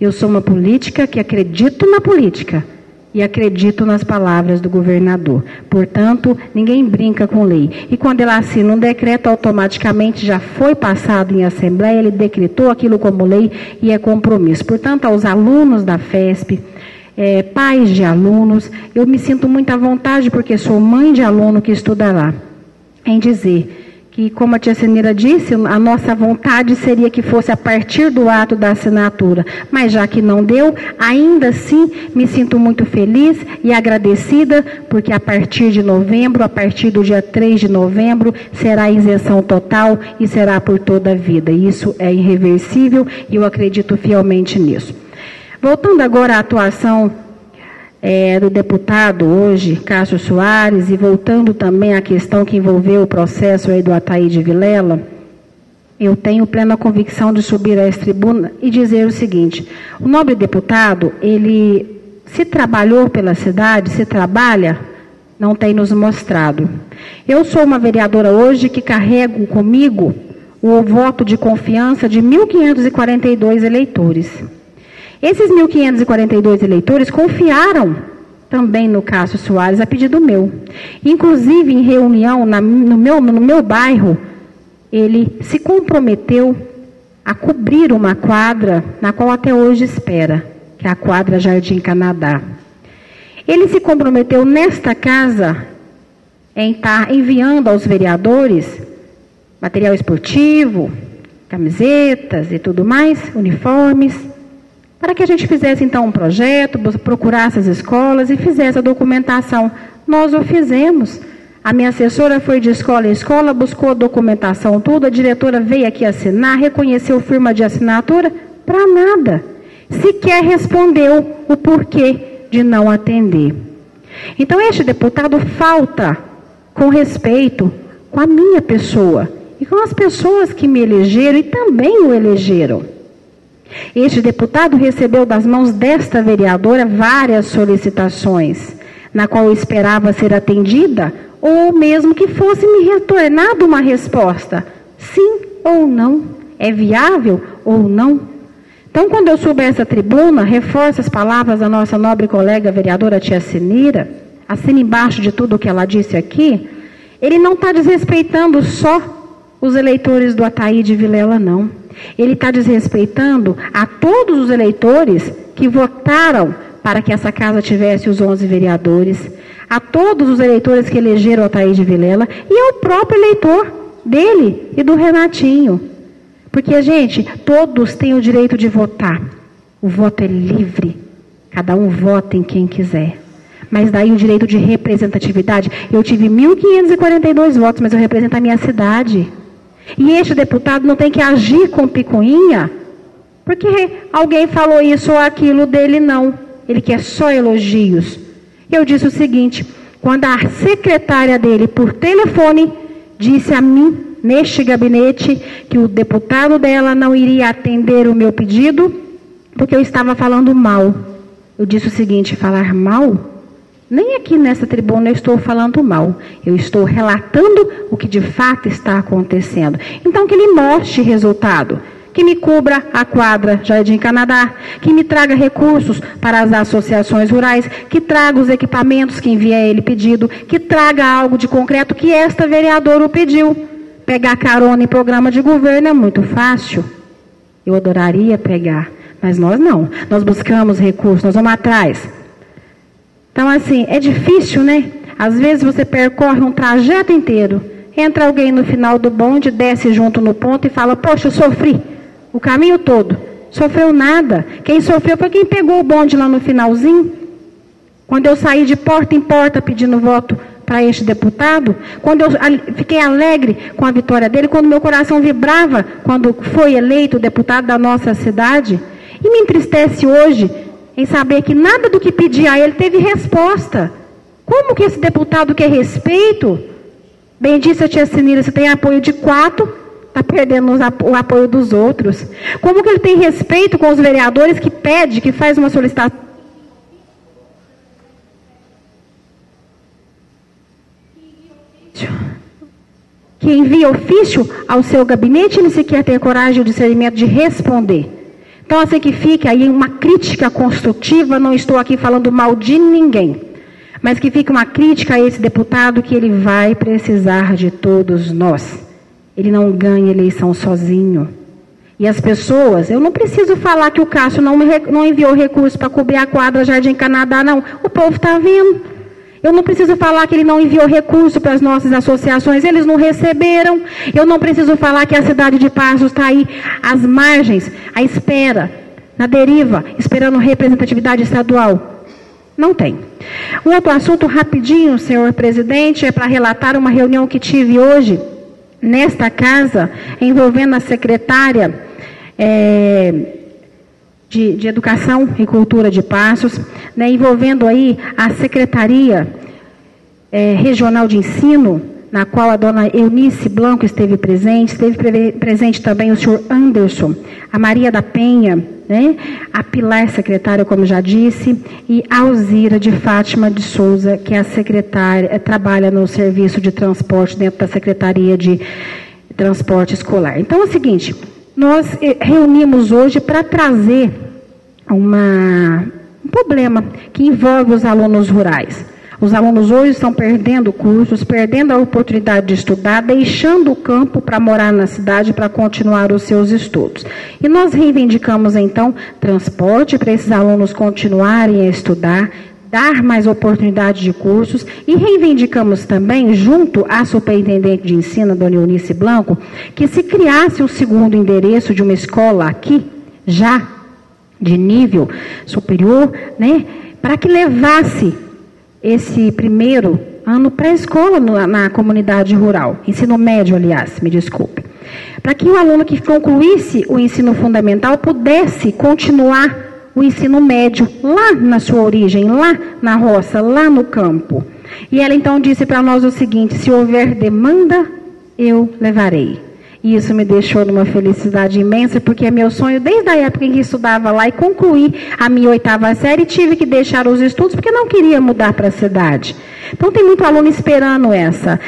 Eu sou uma política que acredito na política e acredito nas palavras do governador. Portanto, ninguém brinca com lei. E quando ele assina um decreto, automaticamente já foi passado em assembleia, ele decretou aquilo como lei e é compromisso. Portanto, aos alunos da FESP, pais de alunos, eu me sinto muito à vontade, porque sou mãe de aluno que estuda lá, em dizer que, como a tia Senira disse, a nossa vontade seria que fosse a partir do ato da assinatura, mas já que não deu, ainda assim me sinto muito feliz e agradecida, porque a partir de novembro, a partir do dia 3 de novembro, será isenção total e será por toda a vida. Isso é irreversível e eu acredito fielmente nisso. Voltando agora à atuação do deputado hoje, Cássio Soares, e voltando também à questão que envolveu o processo aí do Ataíde Vilela, eu tenho plena convicção de subir a essa tribuna e dizer o seguinte: o nobre deputado, ele se trabalhou pela cidade, se trabalha, não tem nos mostrado. Eu sou uma vereadora hoje que carrego comigo o voto de confiança de 1.542 eleitores. Esses 1.542 eleitores confiaram também no Cássio Soares a pedido meu. Inclusive, em reunião no meu bairro, ele se comprometeu a cobrir uma quadra na qual até hoje espera, que é a quadra Jardim Canadá. Ele se comprometeu nesta casa em estar enviando aos vereadores material esportivo, camisetas e tudo mais, uniformes, para que a gente fizesse então um projeto, procurasse as escolas e fizesse a documentação. Nós o fizemos. A minha assessora foi de escola em escola, buscou a documentação, tudo, a diretora veio aqui assinar, reconheceu firma de assinatura, para nada. Sequer respondeu o porquê de não atender. Então, este deputado falta com respeito com a minha pessoa e com as pessoas que me elegeram e também o elegeram. Este deputado recebeu das mãos desta vereadora várias solicitações, na qual eu esperava ser atendida, ou mesmo que fosse me retornada uma resposta, sim ou não, é viável ou não. Então, quando eu subo a essa tribuna, reforço as palavras da nossa nobre colega vereadora tia Senira, assina embaixo de tudo o que ela disse aqui, ele não está desrespeitando só os eleitores do Ataíde Vilela, não. Ele está desrespeitando a todos os eleitores que votaram para que essa casa tivesse os 11 vereadores, a todos os eleitores que elegeram o Ataíde Vilela e ao próprio eleitor dele e do Renatinho. Porque, gente, todos têm o direito de votar. O voto é livre. Cada um vota em quem quiser. Mas daí o direito de representatividade. Eu tive 1.542 votos, mas eu represento a minha cidade. E este deputado não tem que agir com picuinha, porque alguém falou isso ou aquilo dele, não. Ele quer só elogios. Eu disse o seguinte: quando a secretária dele, por telefone, disse a mim, neste gabinete, que o deputado dela não iria atender o meu pedido, porque eu estava falando mal. Eu disse o seguinte: falar mal? Nem aqui nessa tribuna eu estou falando mal. Eu estou relatando o que de fato está acontecendo. Então, que ele mostre resultado. Que me cubra a quadra Jardim Canadá. Que me traga recursos para as associações rurais. Que traga os equipamentos que envia ele pedido. Que traga algo de concreto que esta vereadora o pediu. Pegar carona em programa de governo é muito fácil. Eu adoraria pegar. Mas nós não. Nós buscamos recursos, nós vamos atrás. Então, assim, é difícil, né? Às vezes você percorre um trajeto inteiro, entra alguém no final do bonde, desce junto no ponto e fala: poxa, eu sofri o caminho todo. Sofreu nada. Quem sofreu foi quem pegou o bonde lá no finalzinho. Quando eu saí de porta em porta pedindo voto para este deputado, quando eu fiquei alegre com a vitória dele, quando meu coração vibrava quando foi eleito deputado da nossa cidade, e me entristece hoje em saber que nada do que pedi a ele teve resposta. Como que esse deputado quer respeito? Bem disse a tia Sinira, você tem apoio de 4, está perdendo o apoio dos outros. Como que ele tem respeito com os vereadores que pede, que faz uma solicitação? Que envia ofício ao seu gabinete, ele sequer tem coragem ou discernimento de responder. Então, assim que fique aí uma crítica construtiva, não estou aqui falando mal de ninguém, mas que fique uma crítica a esse deputado, que ele vai precisar de todos nós. Ele não ganha eleição sozinho. E as pessoas, eu não preciso falar que o Cássio não enviou recurso para cobrir a quadra Jardim Canadá, não. O povo está vendo. Eu não preciso falar que ele não enviou recurso para as nossas associações, eles não receberam. Eu não preciso falar que a cidade de Passos está aí, às margens, à espera, na deriva, esperando representatividade estadual. Não tem. Um outro assunto rapidinho, senhor presidente, é para relatar uma reunião que tive hoje, nesta casa, envolvendo a secretária de Educação e Cultura de Passos, né, envolvendo aí a Secretaria Regional de Ensino, na qual a dona Eunice Blanco esteve presente também o senhor Anderson, a Maria da Penha, né, a Pilar, secretária, como já disse, e a Alzira de Fátima de Souza, que é a secretária, trabalha no serviço de transporte dentro da Secretaria de Transporte Escolar. Então é o seguinte, nós reunimos hoje para trazer um problema que envolve os alunos rurais. Os alunos hoje estão perdendo cursos, perdendo a oportunidade de estudar, deixando o campo para morar na cidade para continuar os seus estudos. E nós reivindicamos, então, transporte para esses alunos continuarem a estudar, dar mais oportunidade de cursos, e reivindicamos também, junto à superintendente de ensino, dona Eunice Blanco, que se criasse um segundo endereço de uma escola aqui, já de nível superior, né, para que levasse esse primeiro ano pré-escola na comunidade rural, ensino médio, aliás, me desculpe, para que o aluno que concluísse o ensino fundamental pudesse continuar o ensino médio lá na sua origem, lá na roça, lá no campo. E ela então disse para nós o seguinte: se houver demanda, eu levarei. E isso me deixou numa felicidade imensa, porque é meu sonho desde a época em que estudava lá e concluí a minha 8ª série, tive que deixar os estudos porque não queria mudar para a cidade. Então tem muito aluno esperando essa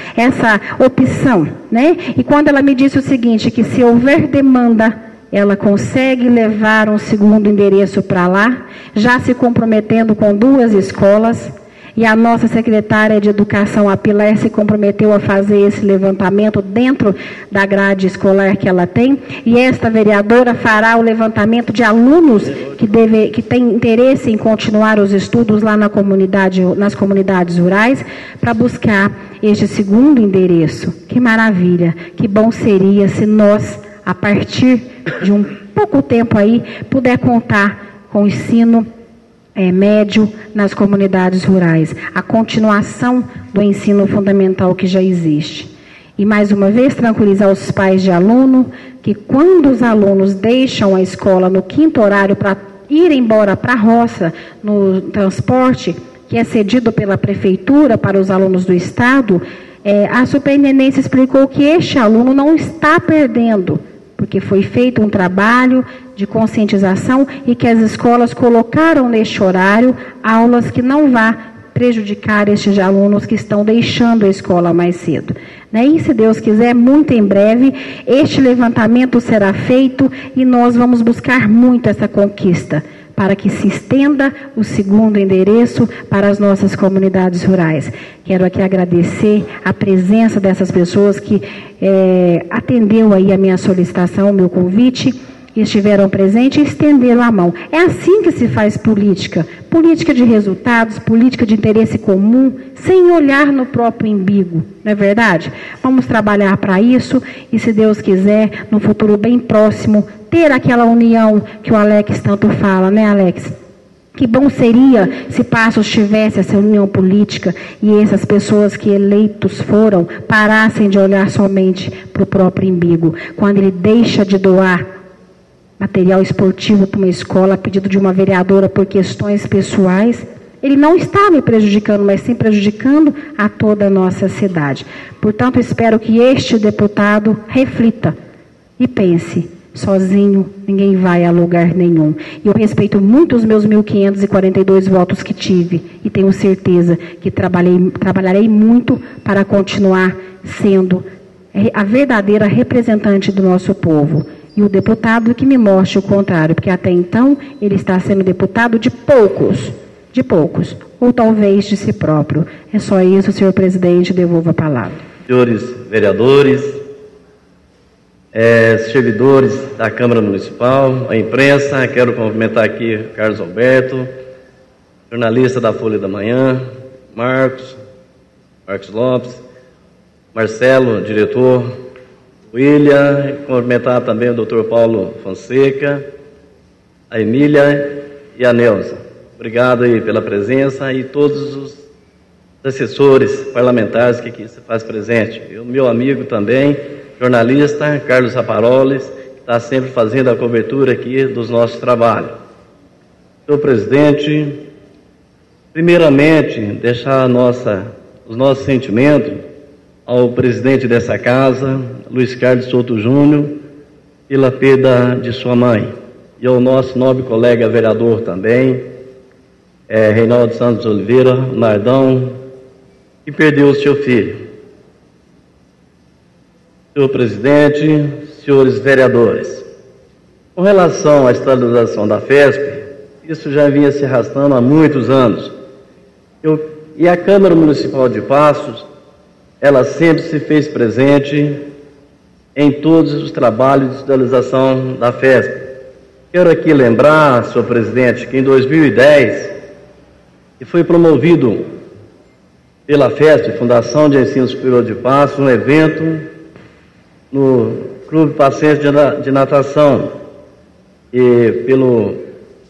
opção, né? E quando ela me disse o seguinte, que se houver demanda, ela consegue levar um segundo endereço para lá, já se comprometendo com 2 escolas, e a nossa secretária de Educação, a Pilar, se comprometeu a fazer esse levantamento dentro da grade escolar que ela tem, e esta vereadora fará o levantamento de alunos que têm interesse em continuar os estudos lá nas comunidades rurais, para buscar este segundo endereço. Que maravilha, que bom seria se nós, a partir de um pouco tempo aí, puder contar com o ensino médio nas comunidades rurais, a continuação do ensino fundamental que já existe. E mais uma vez tranquilizar os pais de aluno que quando os alunos deixam a escola no 5º horário para ir embora para a roça, no transporte que é cedido pela prefeitura para os alunos do estado, a superintendência explicou que este aluno não está perdendo, porque foi feito um trabalho de conscientização e que as escolas colocaram neste horário aulas que não vá prejudicar estes alunos que estão deixando a escola mais cedo. E se Deus quiser, muito em breve, este levantamento será feito e nós vamos buscar muito essa conquista, para que se estenda o segundo endereço para as nossas comunidades rurais. Quero aqui agradecer a presença dessas pessoas que atendeu aí a minha solicitação, o meu convite, e estiveram presentes e estenderam a mão. É assim que se faz política. Política de resultados, política de interesse comum, sem olhar no próprio umbigo. Não é verdade? Vamos trabalhar para isso e, se Deus quiser, no futuro bem próximo, ter aquela união que o Alex tanto fala, né, Alex? Que bom seria se Passos tivesse essa união política e essas pessoas que eleitos foram parassem de olhar somente para o próprio umbigo. Quando ele deixa de doar material esportivo para uma escola a pedido de uma vereadora por questões pessoais, ele não está me prejudicando, mas sim prejudicando a toda a nossa cidade. Portanto, espero que este deputado reflita e pense: sozinho ninguém vai a lugar nenhum. E eu respeito muito os meus 1.542 votos que tive e tenho certeza que trabalharei muito para continuar sendo a verdadeira representante do nosso povo. E o deputado que me mostre o contrário, porque até então ele está sendo deputado de poucos, ou talvez de si próprio. É só isso, senhor presidente, devolvo a palavra. Senhores vereadores, servidores da Câmara Municipal, a imprensa, quero cumprimentar aqui Carlos Alberto, jornalista da Folha da Manhã, Marcos Lopes, Marcelo, diretor, William, cumprimentar também o doutor Paulo Fonseca, a Emília e a Neuza. Obrigado aí pela presença e todos os assessores parlamentares que aqui se faz presente. E o meu amigo também, jornalista Carlos Raparoles, que está sempre fazendo a cobertura aqui dos nossos trabalhos. Senhor presidente, primeiramente, deixar os nossos sentimentos ao presidente dessa casa, Luiz Carlos Souto Júnior, pela perda de sua mãe, e ao nosso nobre colega vereador também, Reinaldo Santos Oliveira, Nardão, que perdeu o seu filho. Senhor presidente, senhores vereadores, com relação à estabilização da FESP, isso já vinha se arrastando há muitos anos. E a Câmara Municipal de Passos, ela sempre se fez presente em todos os trabalhos de estabilização da FESP. Quero aqui lembrar, senhor presidente, que em 2010, que foi promovido pela FESP, Fundação de Ensino Superior de Passos, um evento no Clube Passense de Natação, e pelo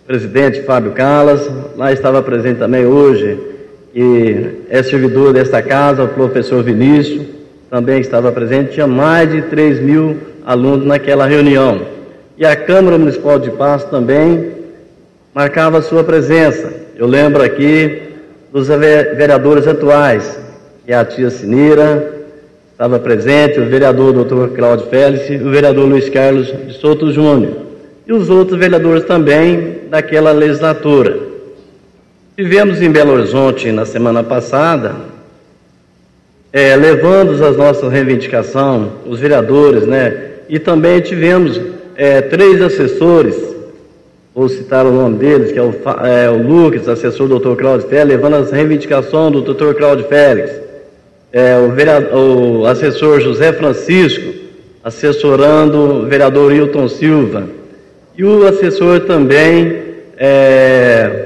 presidente Fábio Calas. Lá estava presente também hoje, e é servidor desta casa, o professor Vinícius, também estava presente. Tinha mais de 3.000 alunos naquela reunião. E a Câmara Municipal de Passos também marcava a sua presença. Eu lembro aqui dos vereadores atuais, que é a tia Sinira, estava presente, o vereador doutor Cláudio Félix e o vereador Luiz Carlos de Souto Júnior, e os outros vereadores também daquela legislatura. Tivemos em Belo Horizonte, na semana passada, levando as nossas reivindicações, os vereadores, e também tivemos 3 assessores, vou citar o nome deles, que é o Lucas, assessor do Dr. Cláudio Félix, levando as reivindicações do Dr. Cláudio Félix, o assessor José Francisco, assessorando o vereador Hilton Silva, e o assessor também,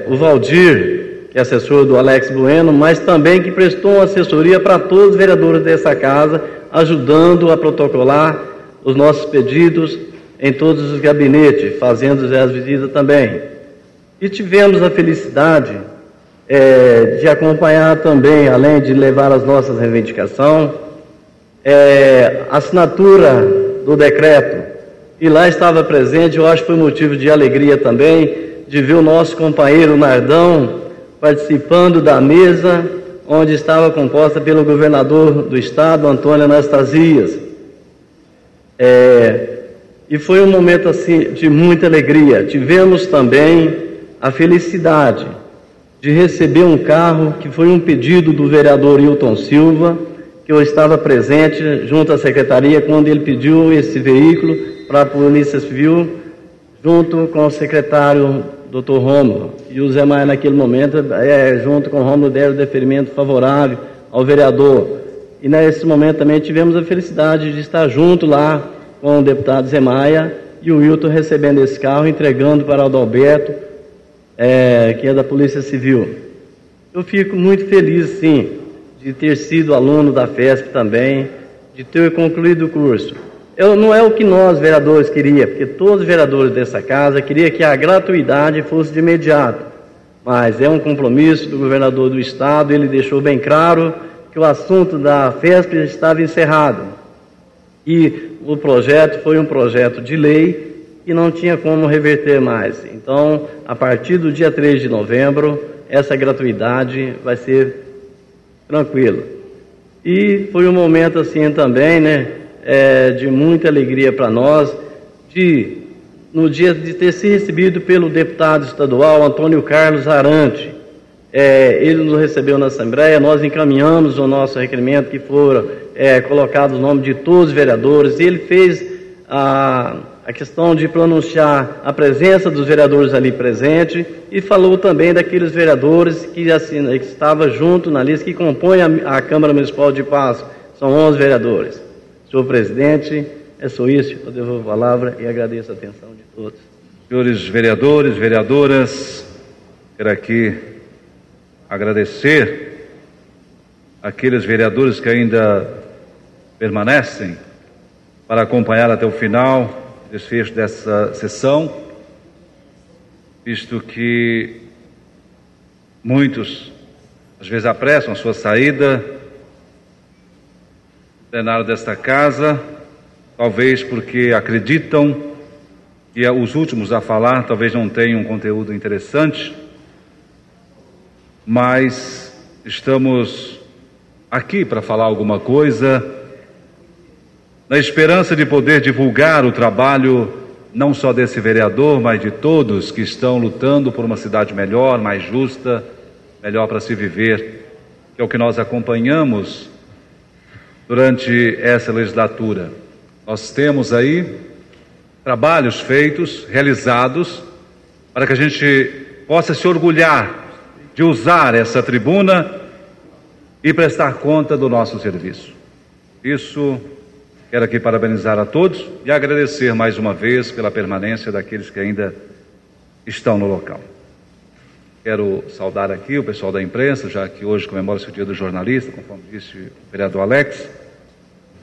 o Valdir, que é assessor do Alex Bueno, mas também que prestou uma assessoria para todos os vereadores dessa casa, ajudando a protocolar os nossos pedidos em todos os gabinetes, fazendo as visitas também. E tivemos a felicidade de acompanhar também, além de levar as nossas reivindicações, a assinatura do decreto. E lá estava presente, eu acho que foi motivo de alegria também, de ver o nosso companheiro Nardão participando da mesa onde estava composta pelo governador do estado, Antônio Anastasias. E foi um momento assim de muita alegria. Tivemos também a felicidade de receber um carro que foi um pedido do vereador Hilton Silva, que eu estava presente junto à secretaria quando ele pediu esse veículo para a Polícia Civil, junto com o secretário Dr. Rômulo. E o Zé Maia, naquele momento, junto com o Rômulo, deram deferimento favorável ao vereador. E nesse momento também tivemos a felicidade de estar junto lá com o deputado Zé Maia e o Wilton recebendo esse carro, entregando para o Adalberto, que é da Polícia Civil. Eu fico muito feliz, sim, de ter sido aluno da FESP também, de ter concluído o curso. Não é o que nós, vereadores, queríamos, porque todos os vereadores dessa casa queriam que a gratuidade fosse de imediato. mas é um compromisso do governador do estado. Ele deixou bem claro que o assunto da FESP estava encerrado e o projeto foi um projeto de lei e não tinha como reverter mais. Então, a partir do dia 3 de novembro, essa gratuidade vai ser tranquila. E foi um momento assim também, né, de muita alegria para nós, no dia de ter sido recebido pelo deputado estadual Antônio Carlos Arante. Ele nos recebeu na Assembleia, nós encaminhamos o nosso requerimento, que foram colocados o nome de todos os vereadores, e ele fez a questão de pronunciar a presença dos vereadores ali presentes e falou também daqueles vereadores que estavam junto na lista que compõem a Câmara Municipal de Passo. São 11 vereadores. Senhor presidente, é só isso. Eu devolvo a palavra e agradeço a atenção de todos. Senhores vereadores, vereadoras, quero aqui agradecer aqueles vereadores que ainda permanecem para acompanhar até o final o desfecho dessa sessão, visto que muitos às vezes apressam a sua saída do plenário desta casa, talvez porque acreditam que os últimos a falar talvez não tenham um conteúdo interessante, mas estamos aqui para falar alguma coisa, na esperança de poder divulgar o trabalho não só desse vereador, mas de todos que estão lutando por uma cidade melhor, mais justa, melhor para se viver, que é o que nós acompanhamos durante essa legislatura. Nós temos aí trabalhos feitos, realizados, para que a gente possa se orgulhar de usar essa tribuna e prestar conta do nosso serviço. Isso, quero aqui parabenizar a todos e agradecer mais uma vez pela permanência daqueles que ainda estão no local. Quero saudar aqui o pessoal da imprensa, já que hoje comemora-se o Dia do Jornalista, conforme disse o vereador Alex,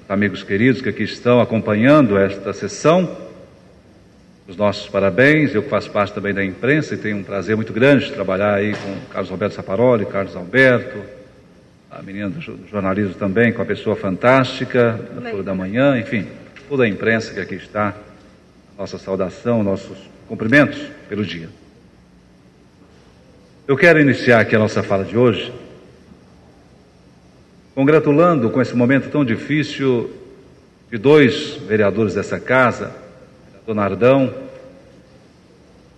amigos queridos que aqui estão acompanhando esta sessão, os nossos parabéns. Eu que faço parte também da imprensa e tenho um prazer muito grande de trabalhar aí com Carlos Alberto Saparoli, Carlos Alberto, a menina do jornalismo também, com a pessoa fantástica, da Folha da Manhã, enfim, toda a imprensa que aqui está, nossa saudação, nossos cumprimentos pelo dia. Eu quero iniciar aqui a nossa fala de hoje congratulando com esse momento tão difícil de dois vereadores dessa casa, o vereador Nardão.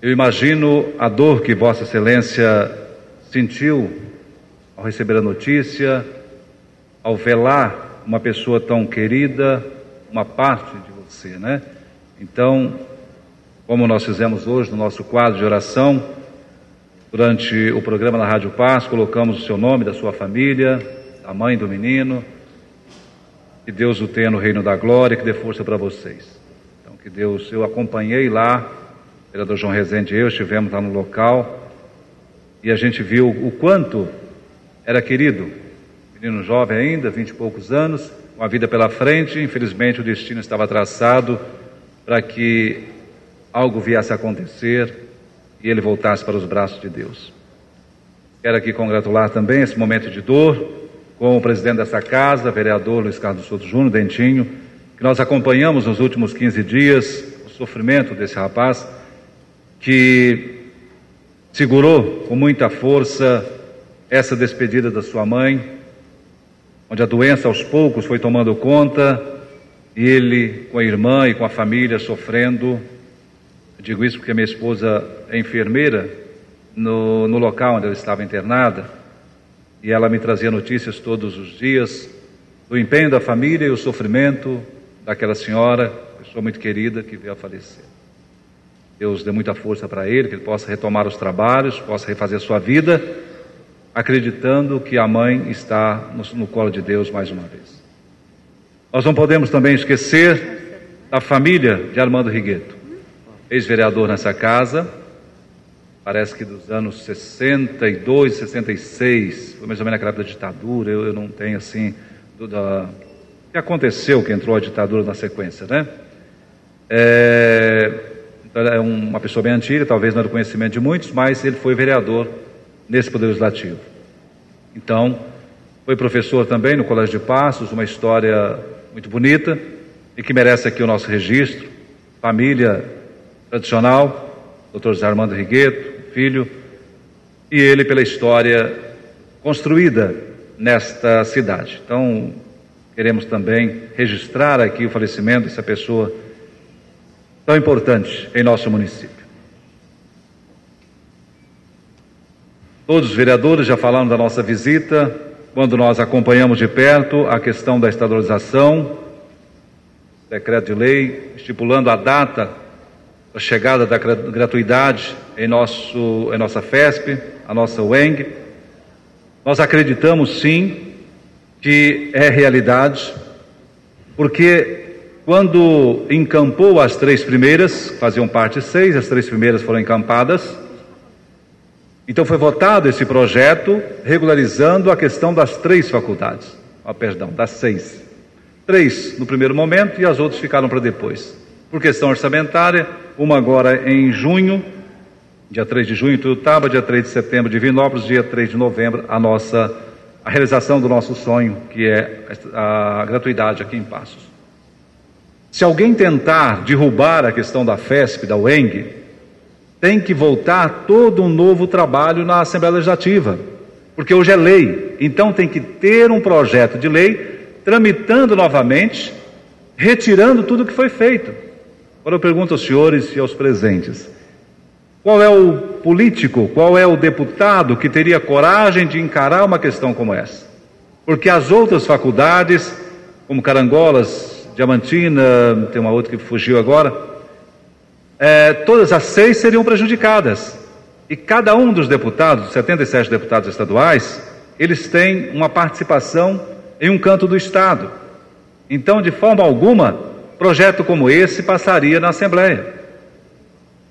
Eu imagino a dor que Vossa Excelência sentiu ao receber a notícia, ao velar uma pessoa tão querida, uma parte de você, né? Então, como nós fizemos hoje no nosso quadro de oração, durante o programa na Rádio Paz, colocamos o seu nome, da sua família, da mãe do menino, que Deus o tenha no reino da glória, que dê força para vocês. Então, que Deus, eu acompanhei lá, o vereador João Rezende e eu estivemos lá no local, e a gente viu o quanto era querido, menino jovem ainda, 20 e poucos anos, com a vida pela frente. Infelizmente o destino estava traçado para que algo viesse a acontecer e ele voltasse para os braços de Deus. Quero aqui congratular também esse momento de dor com o presidente dessa casa, vereador Luiz Carlos Souto Júnior, Dentinho, que nós acompanhamos nos últimos 15 dias o sofrimento desse rapaz, que segurou com muita força essa despedida da sua mãe, onde a doença aos poucos foi tomando conta, e ele com a irmã e com a família sofrendo. Eu digo isso porque minha esposa é enfermeira no local onde ela estava internada, e ela me trazia notícias todos os dias do empenho da família e o sofrimento daquela senhora, pessoa muito querida, que veio a falecer. Deus dê muita força para ele, que ele possa retomar os trabalhos, possa refazer a sua vida, acreditando que a mãe está no colo de Deus mais uma vez. Nós não podemos também esquecer da família de Armando Rigueto, ex-vereador nessa casa, parece que dos anos 62, 66, foi mais ou menos naquela época da ditadura. Eu não tenho assim, o que aconteceu, que entrou a ditadura na sequência, né? Então, é uma pessoa bem antiga, talvez não é do conhecimento de muitos, mas ele foi vereador nesse Poder Legislativo. Então, foi professor também no Colégio de Passos, uma história muito bonita e que merece aqui o nosso registro. Família tradicional, Dr. José Armando Rigueto, filho, e ele pela história construída nesta cidade. Então, queremos também registrar aqui o falecimento dessa pessoa tão importante em nosso município. Todos os vereadores já falaram da nossa visita, quando nós acompanhamos de perto a questão da estadualização, decreto de lei estipulando a data da chegada da gratuidade em nossa FESP, a nossa UENG. Nós acreditamos sim que é realidade, porque quando encampou as 3 primeiras, faziam parte 6, as 3 primeiras foram encampadas, então foi votado esse projeto regularizando a questão das 3 faculdades, das 6. 3 no primeiro momento e as outras ficaram para depois. Por questão orçamentária, uma agora em junho, dia 3 de junho em Tuiutaba, dia 3 de setembro de Divinópolis, dia 3 de novembro, a realização do nosso sonho, que é a gratuidade aqui em Passos. Se alguém tentar derrubar a questão da FESP, da UENG, tem que voltar todo um novo trabalho na Assembleia Legislativa, porque hoje é lei, então tem que ter um projeto de lei tramitando novamente, retirando tudo o que foi feito. Agora eu pergunto aos senhores e aos presentes, qual é o político, qual é o deputado que teria coragem de encarar uma questão como essa? Porque as outras faculdades, como Carangolas, Diamantina, tem uma outra que fugiu agora, todas as 6 seriam prejudicadas. E cada um dos deputados, 77 deputados estaduais, eles têm uma participação em um canto do Estado. Então, de forma alguma, projeto como esse passaria na Assembleia.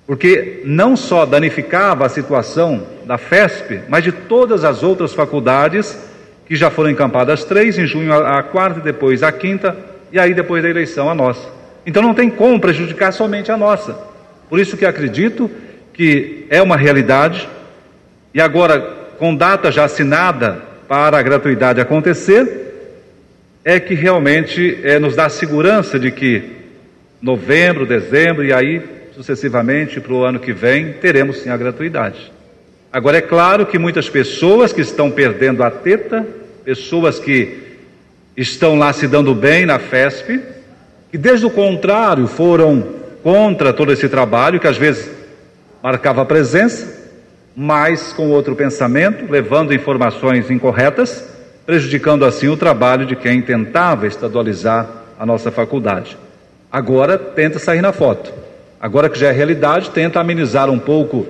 Porque não só danificava a situação da FESP, mas de todas as outras faculdades que já foram encampadas 3, em junho a 4ª, depois a 5ª, e aí depois da eleição a nossa. Então não tem como prejudicar somente a nossa. Por isso que acredito que é uma realidade, e agora com data já assinada para a gratuidade acontecer, é que realmente nos dá segurança de que novembro, dezembro e aí sucessivamente para o ano que vem teremos sim a gratuidade. Agora é claro que muitas pessoas que estão perdendo a teta, pessoas que estão lá se dando bem na FESP, que desde o contrário foram contra todo esse trabalho, que às vezes marcava presença, mas com outro pensamento, levando informações incorretas, prejudicando assim o trabalho de quem tentava estadualizar a nossa faculdade. Agora tenta sair na foto. Agora que já é realidade, tenta amenizar um pouco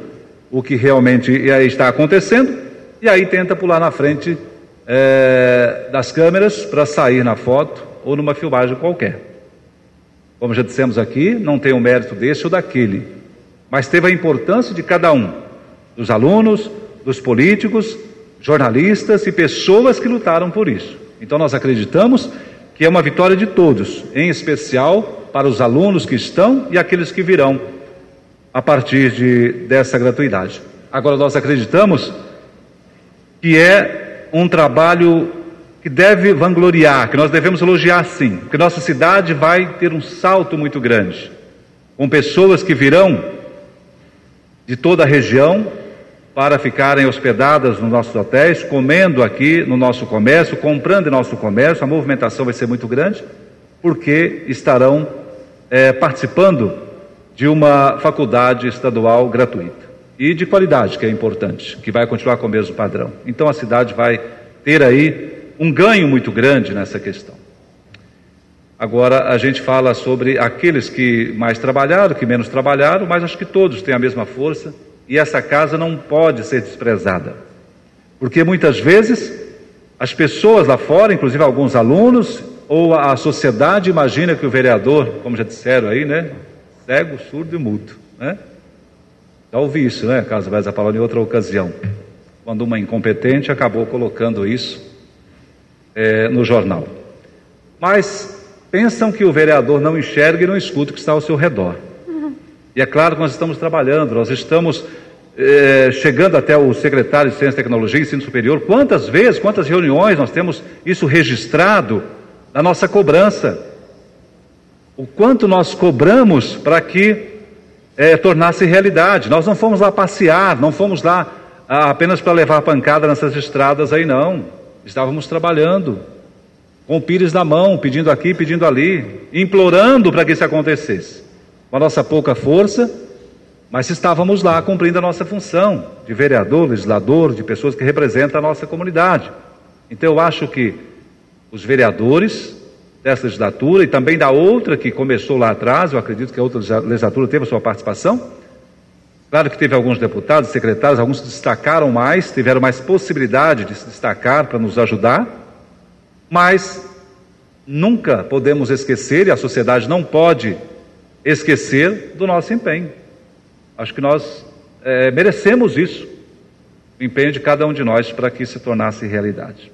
o que realmente está acontecendo, e aí tenta pular na frente das câmeras para sair na foto ou numa filmagem qualquer. Como já dissemos aqui, não tem o mérito desse ou daquele, mas teve a importância de cada um, dos alunos, dos políticos, jornalistas e pessoas que lutaram por isso. Então nós acreditamos que é uma vitória de todos, em especial para os alunos que estão e aqueles que virão a partir dessa gratuidade. Agora nós acreditamos que é um trabalho que deve vangloriar, que nós devemos elogiar sim, porque nossa cidade vai ter um salto muito grande, com pessoas que virão de toda a região para ficarem hospedadas nos nossos hotéis, comendo aqui no nosso comércio, comprando em nosso comércio. A movimentação vai ser muito grande, porque estarão participando de uma faculdade estadual gratuita e de qualidade, que é importante, que vai continuar com o mesmo padrão. Então a cidade vai ter aí um ganho muito grande nessa questão. Agora a gente fala sobre aqueles que mais trabalharam, que menos trabalharam, mas acho que todos têm a mesma força, e essa casa não pode ser desprezada, porque muitas vezes as pessoas lá fora, inclusive alguns alunos ou a sociedade, imagina que o vereador, como já disseram aí, né, cego, surdo e mudo, né? Já ouvi isso, né, Carlos Vaz falou em outra ocasião, quando uma incompetente acabou colocando isso no jornal. Mas pensam que o vereador não enxerga e não escuta o que está ao seu redor. E é claro que nós estamos trabalhando, nós estamos chegando até o secretário de Ciência, Tecnologia e Ensino Superior. Quantas vezes, quantas reuniões nós temos isso registrado na nossa cobrança? O quanto nós cobramos para que tornasse realidade. Nós não fomos lá passear, não fomos lá apenas para levar pancada nessas estradas aí, não. Estávamos trabalhando, com o pires na mão, pedindo aqui, pedindo ali, implorando para que isso acontecesse. Com a nossa pouca força, mas estávamos lá cumprindo a nossa função de vereador, legislador, de pessoas que representam a nossa comunidade. Então eu acho que os vereadores dessa legislatura e também da outra que começou lá atrás, eu acredito que a outra legislatura teve a sua participação. Claro que teve alguns deputados, secretários, alguns se destacaram mais, tiveram mais possibilidade de se destacar para nos ajudar, mas nunca podemos esquecer, e a sociedade não pode esquecer, do nosso empenho. Acho que nós merecemos isso, o empenho de cada um de nós para que isso se tornasse realidade.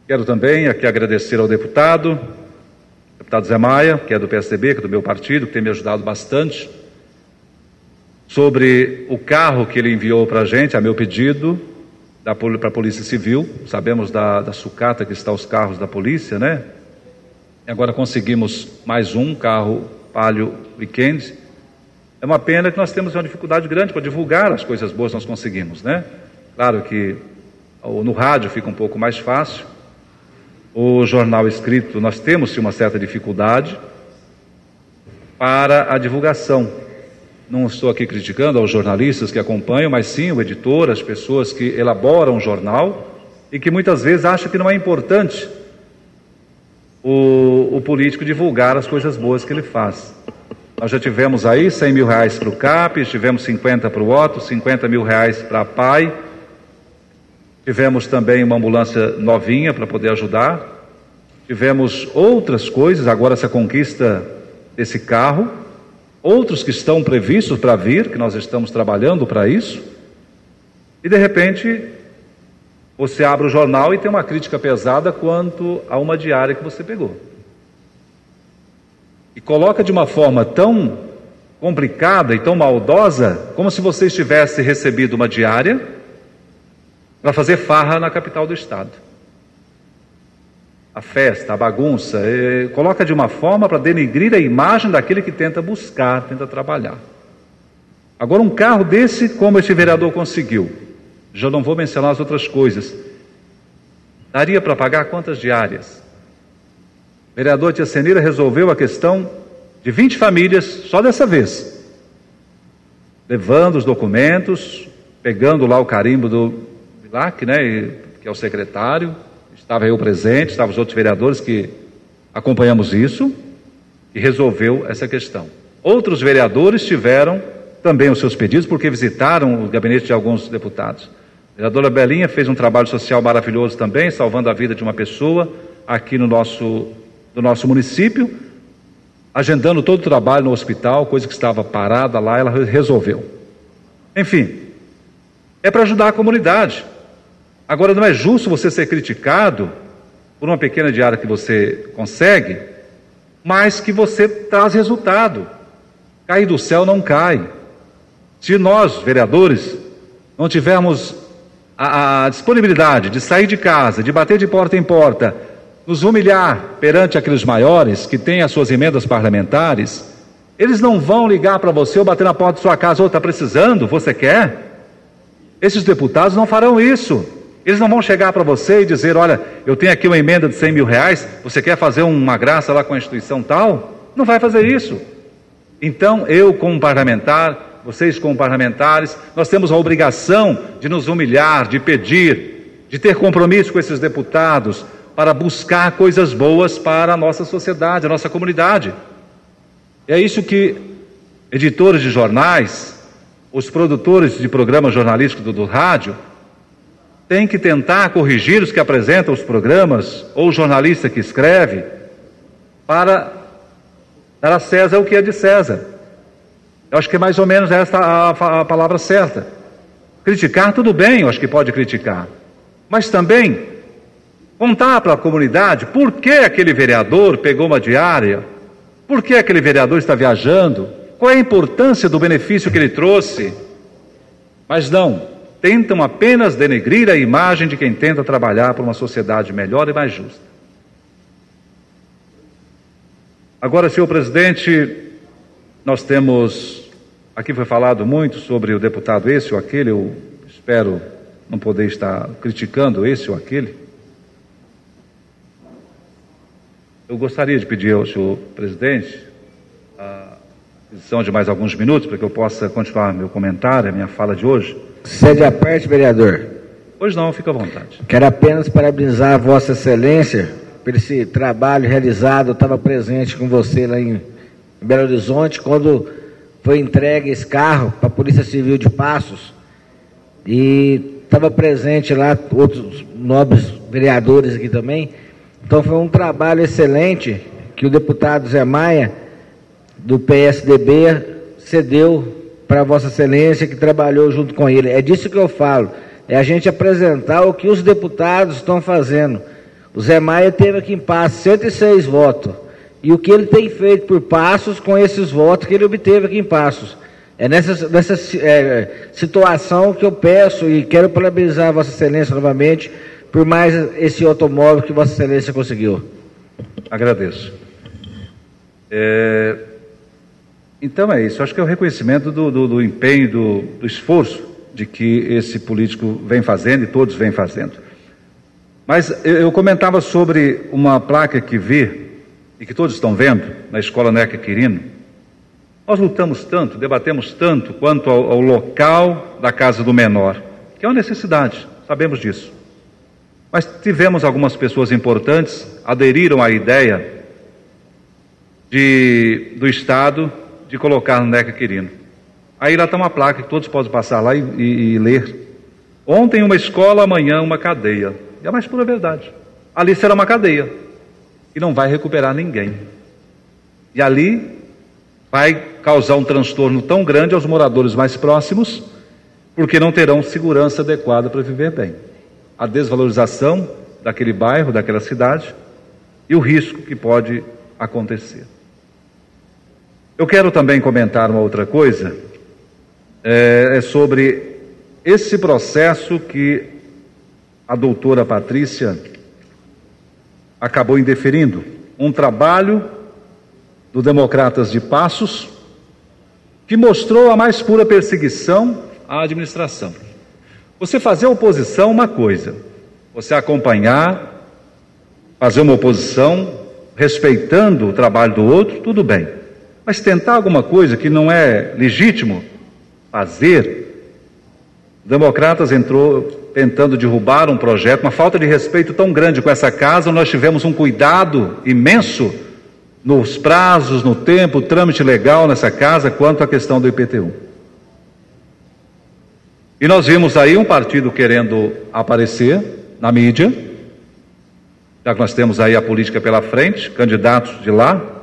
Quero também aqui agradecer ao deputado Zé Maia, que é do PSDB, que é do meu partido, que tem me ajudado bastante, sobre o carro que ele enviou para a gente, a meu pedido, para a Polícia Civil. Sabemos da sucata que está os carros da polícia, né? E agora conseguimos mais um carro Palio Weekend. É uma pena que nós temos uma dificuldade grande para divulgar as coisas boas que nós conseguimos, né? Claro que no rádio fica um pouco mais fácil. O jornal escrito, nós temos uma certa dificuldade para a divulgação. Não estou aqui criticando aos jornalistas que acompanham, mas sim o editor, as pessoas que elaboram o jornal e que muitas vezes acham que não é importante o político divulgar as coisas boas que ele faz. Nós já tivemos aí R$100 mil para o CAP, tivemos 50 para o Otto, 50 mil para a PAI, tivemos também uma ambulância novinha para poder ajudar, tivemos outras coisas, agora essa conquista desse carro, outros que estão previstos para vir, que nós estamos trabalhando para isso, e de repente você abre o jornal e tem uma crítica pesada quanto a uma diária que você pegou. E coloca de uma forma tão complicada e tão maldosa, como se você tivesse recebido uma diária para fazer farra na capital do estado. A festa, a bagunça, coloca de uma forma para denegrir a imagem daquele que tenta buscar, tenta trabalhar. Agora um carro desse, como este vereador conseguiu, já não vou mencionar as outras coisas, daria para pagar quantas diárias? O vereador Tia Senira resolveu a questão de 20 famílias só dessa vez, levando os documentos, pegando lá o carimbo do Bilac, né, que é o secretário, estava eu presente, estavam os outros vereadores que acompanhamos isso, e resolveu essa questão. Outros vereadores tiveram também os seus pedidos, porque visitaram o gabinete de alguns deputados. A vereadora Belinha fez um trabalho social maravilhoso também, salvando a vida de uma pessoa aqui no nosso município, agendando todo o trabalho no hospital, coisa que estava parada lá, ela resolveu. Enfim, é para ajudar a comunidade. Agora, não é justo você ser criticado por uma pequena diária que você consegue, mas que você traz resultado. Cair do céu não cai. Se nós, vereadores, não tivermos a disponibilidade de sair de casa, de bater de porta em porta, nos humilhar perante aqueles maiores que têm as suas emendas parlamentares, eles não vão ligar para você ou bater na porta de sua casa, está precisando, você quer? Esses deputados não farão isso. Eles não vão chegar para você e dizer, olha, eu tenho aqui uma emenda de R$100 mil, você quer fazer uma graça lá com a instituição tal? Não vai fazer isso. Então, eu como parlamentar, vocês como parlamentares, nós temos a obrigação de nos humilhar, de pedir, de ter compromisso com esses deputados, para buscar coisas boas para a nossa sociedade, a nossa comunidade. É isso que editores de jornais, os produtores de programas jornalísticos do rádio, têm que tentar corrigir os que apresentam os programas, ou o jornalista que escreve, para dar a César o que é de César. Eu acho que é mais ou menos essa a palavra certa. Criticar, tudo bem, eu acho que pode criticar, mas também contar para a comunidade por que aquele vereador pegou uma diária, por que aquele vereador está viajando, qual é a importância do benefício que ele trouxe, mas não, tentam apenas denegrir a imagem de quem tenta trabalhar por uma sociedade melhor e mais justa. Agora, senhor presidente, nós temos, aqui foi falado muito sobre o deputado esse ou aquele, eu espero não poder estar criticando esse ou aquele. Eu gostaria de pedir ao senhor presidente a aquisição de mais alguns minutos para que eu possa continuar meu comentário, a minha fala de hoje. Cede a parte, vereador. Hoje não, fica à vontade. Quero apenas parabenizar a Vossa Excelência por esse trabalho realizado. Eu estava presente com você lá em Belo Horizonte, quando foi entregue esse carro para a Polícia Civil de Passos, e estava presente lá outros nobres vereadores aqui também. Então foi um trabalho excelente que o deputado Zé Maia, do PSDB, cedeu para Vossa Excelência, que trabalhou junto com ele. É disso que eu falo, é a gente apresentar o que os deputados estão fazendo. O Zé Maia teve aqui em Passos 106 votos, e o que ele tem feito por Passos com esses votos que ele obteve aqui em Passos. É nessa situação que eu peço e quero parabenizar a Vossa Excelência novamente por mais esse automóvel que Vossa Excelência conseguiu. Agradeço. Então é isso, acho que é o reconhecimento do empenho, do esforço de que esse político vem fazendo e todos vêm fazendo. Mas eu comentava sobre uma placa que vi e que todos estão vendo na Escola Neca Quirino. Nós lutamos tanto, debatemos tanto quanto ao local da casa do menor, que é uma necessidade, sabemos disso. Mas tivemos algumas pessoas importantes, aderiram à ideia do Estado de colocar no Neca Quirino. Aí lá está uma placa que todos podem passar lá e ler. Ontem uma escola, amanhã uma cadeia. E é a mais pura verdade. Ali será uma cadeia e não vai recuperar ninguém. E ali vai causar um transtorno tão grande aos moradores mais próximos, porque não terão segurança adequada para viver bem. A desvalorização daquele bairro, daquela cidade, e o risco que pode acontecer. Eu quero também comentar uma outra coisa, sobre esse processo que a doutora Patrícia acabou indeferindo, um trabalho do Democratas de Passos, que mostrou a mais pura perseguição à administração. Você fazer oposição, uma coisa, você acompanhar, fazer uma oposição, respeitando o trabalho do outro, tudo bem. Mas tentar alguma coisa que não é legítimo fazer, o Democratas entrou tentando derrubar um projeto, uma falta de respeito tão grande com essa casa, nós tivemos um cuidado imenso nos prazos, no tempo, trâmite legal nessa casa, quanto à questão do IPTU. E nós vimos aí um partido querendo aparecer na mídia, já que nós temos aí a política pela frente, candidatos de lá,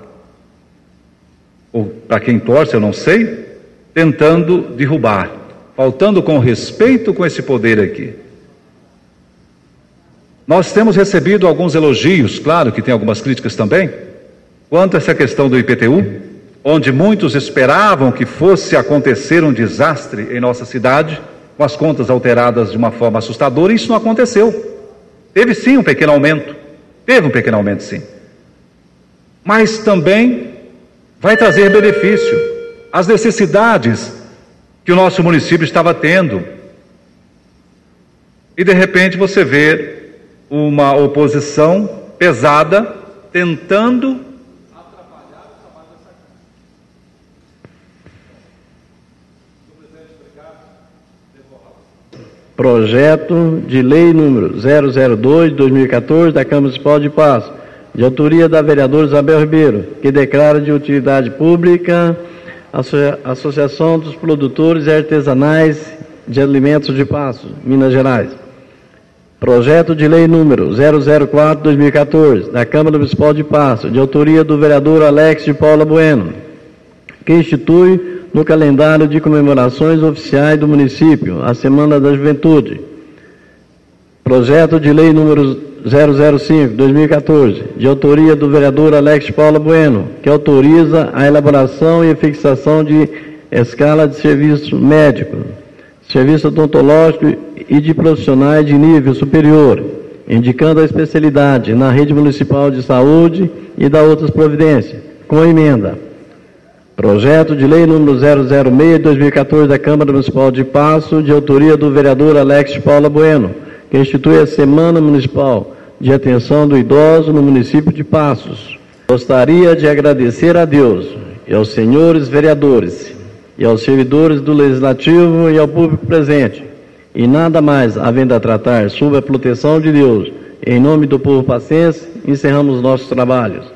ou para quem torce, eu não sei, tentando derrubar, faltando com respeito com esse poder aqui. Nós temos recebido alguns elogios, claro que tem algumas críticas também, quanto a essa questão do IPTU, onde muitos esperavam que fosse acontecer um desastre em nossa cidade, com as contas alteradas de uma forma assustadora, e isso não aconteceu. Teve sim um pequeno aumento, sim. Mas também vai trazer benefício às necessidades que o nosso município estava tendo. E de repente você vê uma oposição pesada tentando atrapalhar o trabalho dessa casa. Projeto de Lei número 002/2014 da Câmara Municipal de Passos, de autoria da vereadora Isabel Ribeiro, que declara de utilidade pública a Associação dos Produtores Artesanais de Alimentos de Passos, Minas Gerais. Projeto de Lei número 004/2014 da Câmara Municipal de Passos, de autoria do vereador Alex de Paula Bueno, que institui no calendário de comemorações oficiais do município a Semana da Juventude. Projeto de Lei número 005/2014, de autoria do vereador Alex Paula Bueno, que autoriza a elaboração e fixação de escala de serviço médico, serviço odontológico e de profissionais de nível superior, indicando a especialidade na rede municipal de saúde e da outras providências, com emenda. Projeto de lei número 006/2014 da Câmara Municipal de Passo, de autoria do vereador Alex Paula Bueno, que institui a Semana Municipal de Atenção do Idoso no município de Passos. Gostaria de agradecer a Deus e aos senhores vereadores e aos servidores do Legislativo e ao público presente, e nada mais havendo a tratar sob a proteção de Deus, em nome do povo passense, encerramos nossos trabalhos.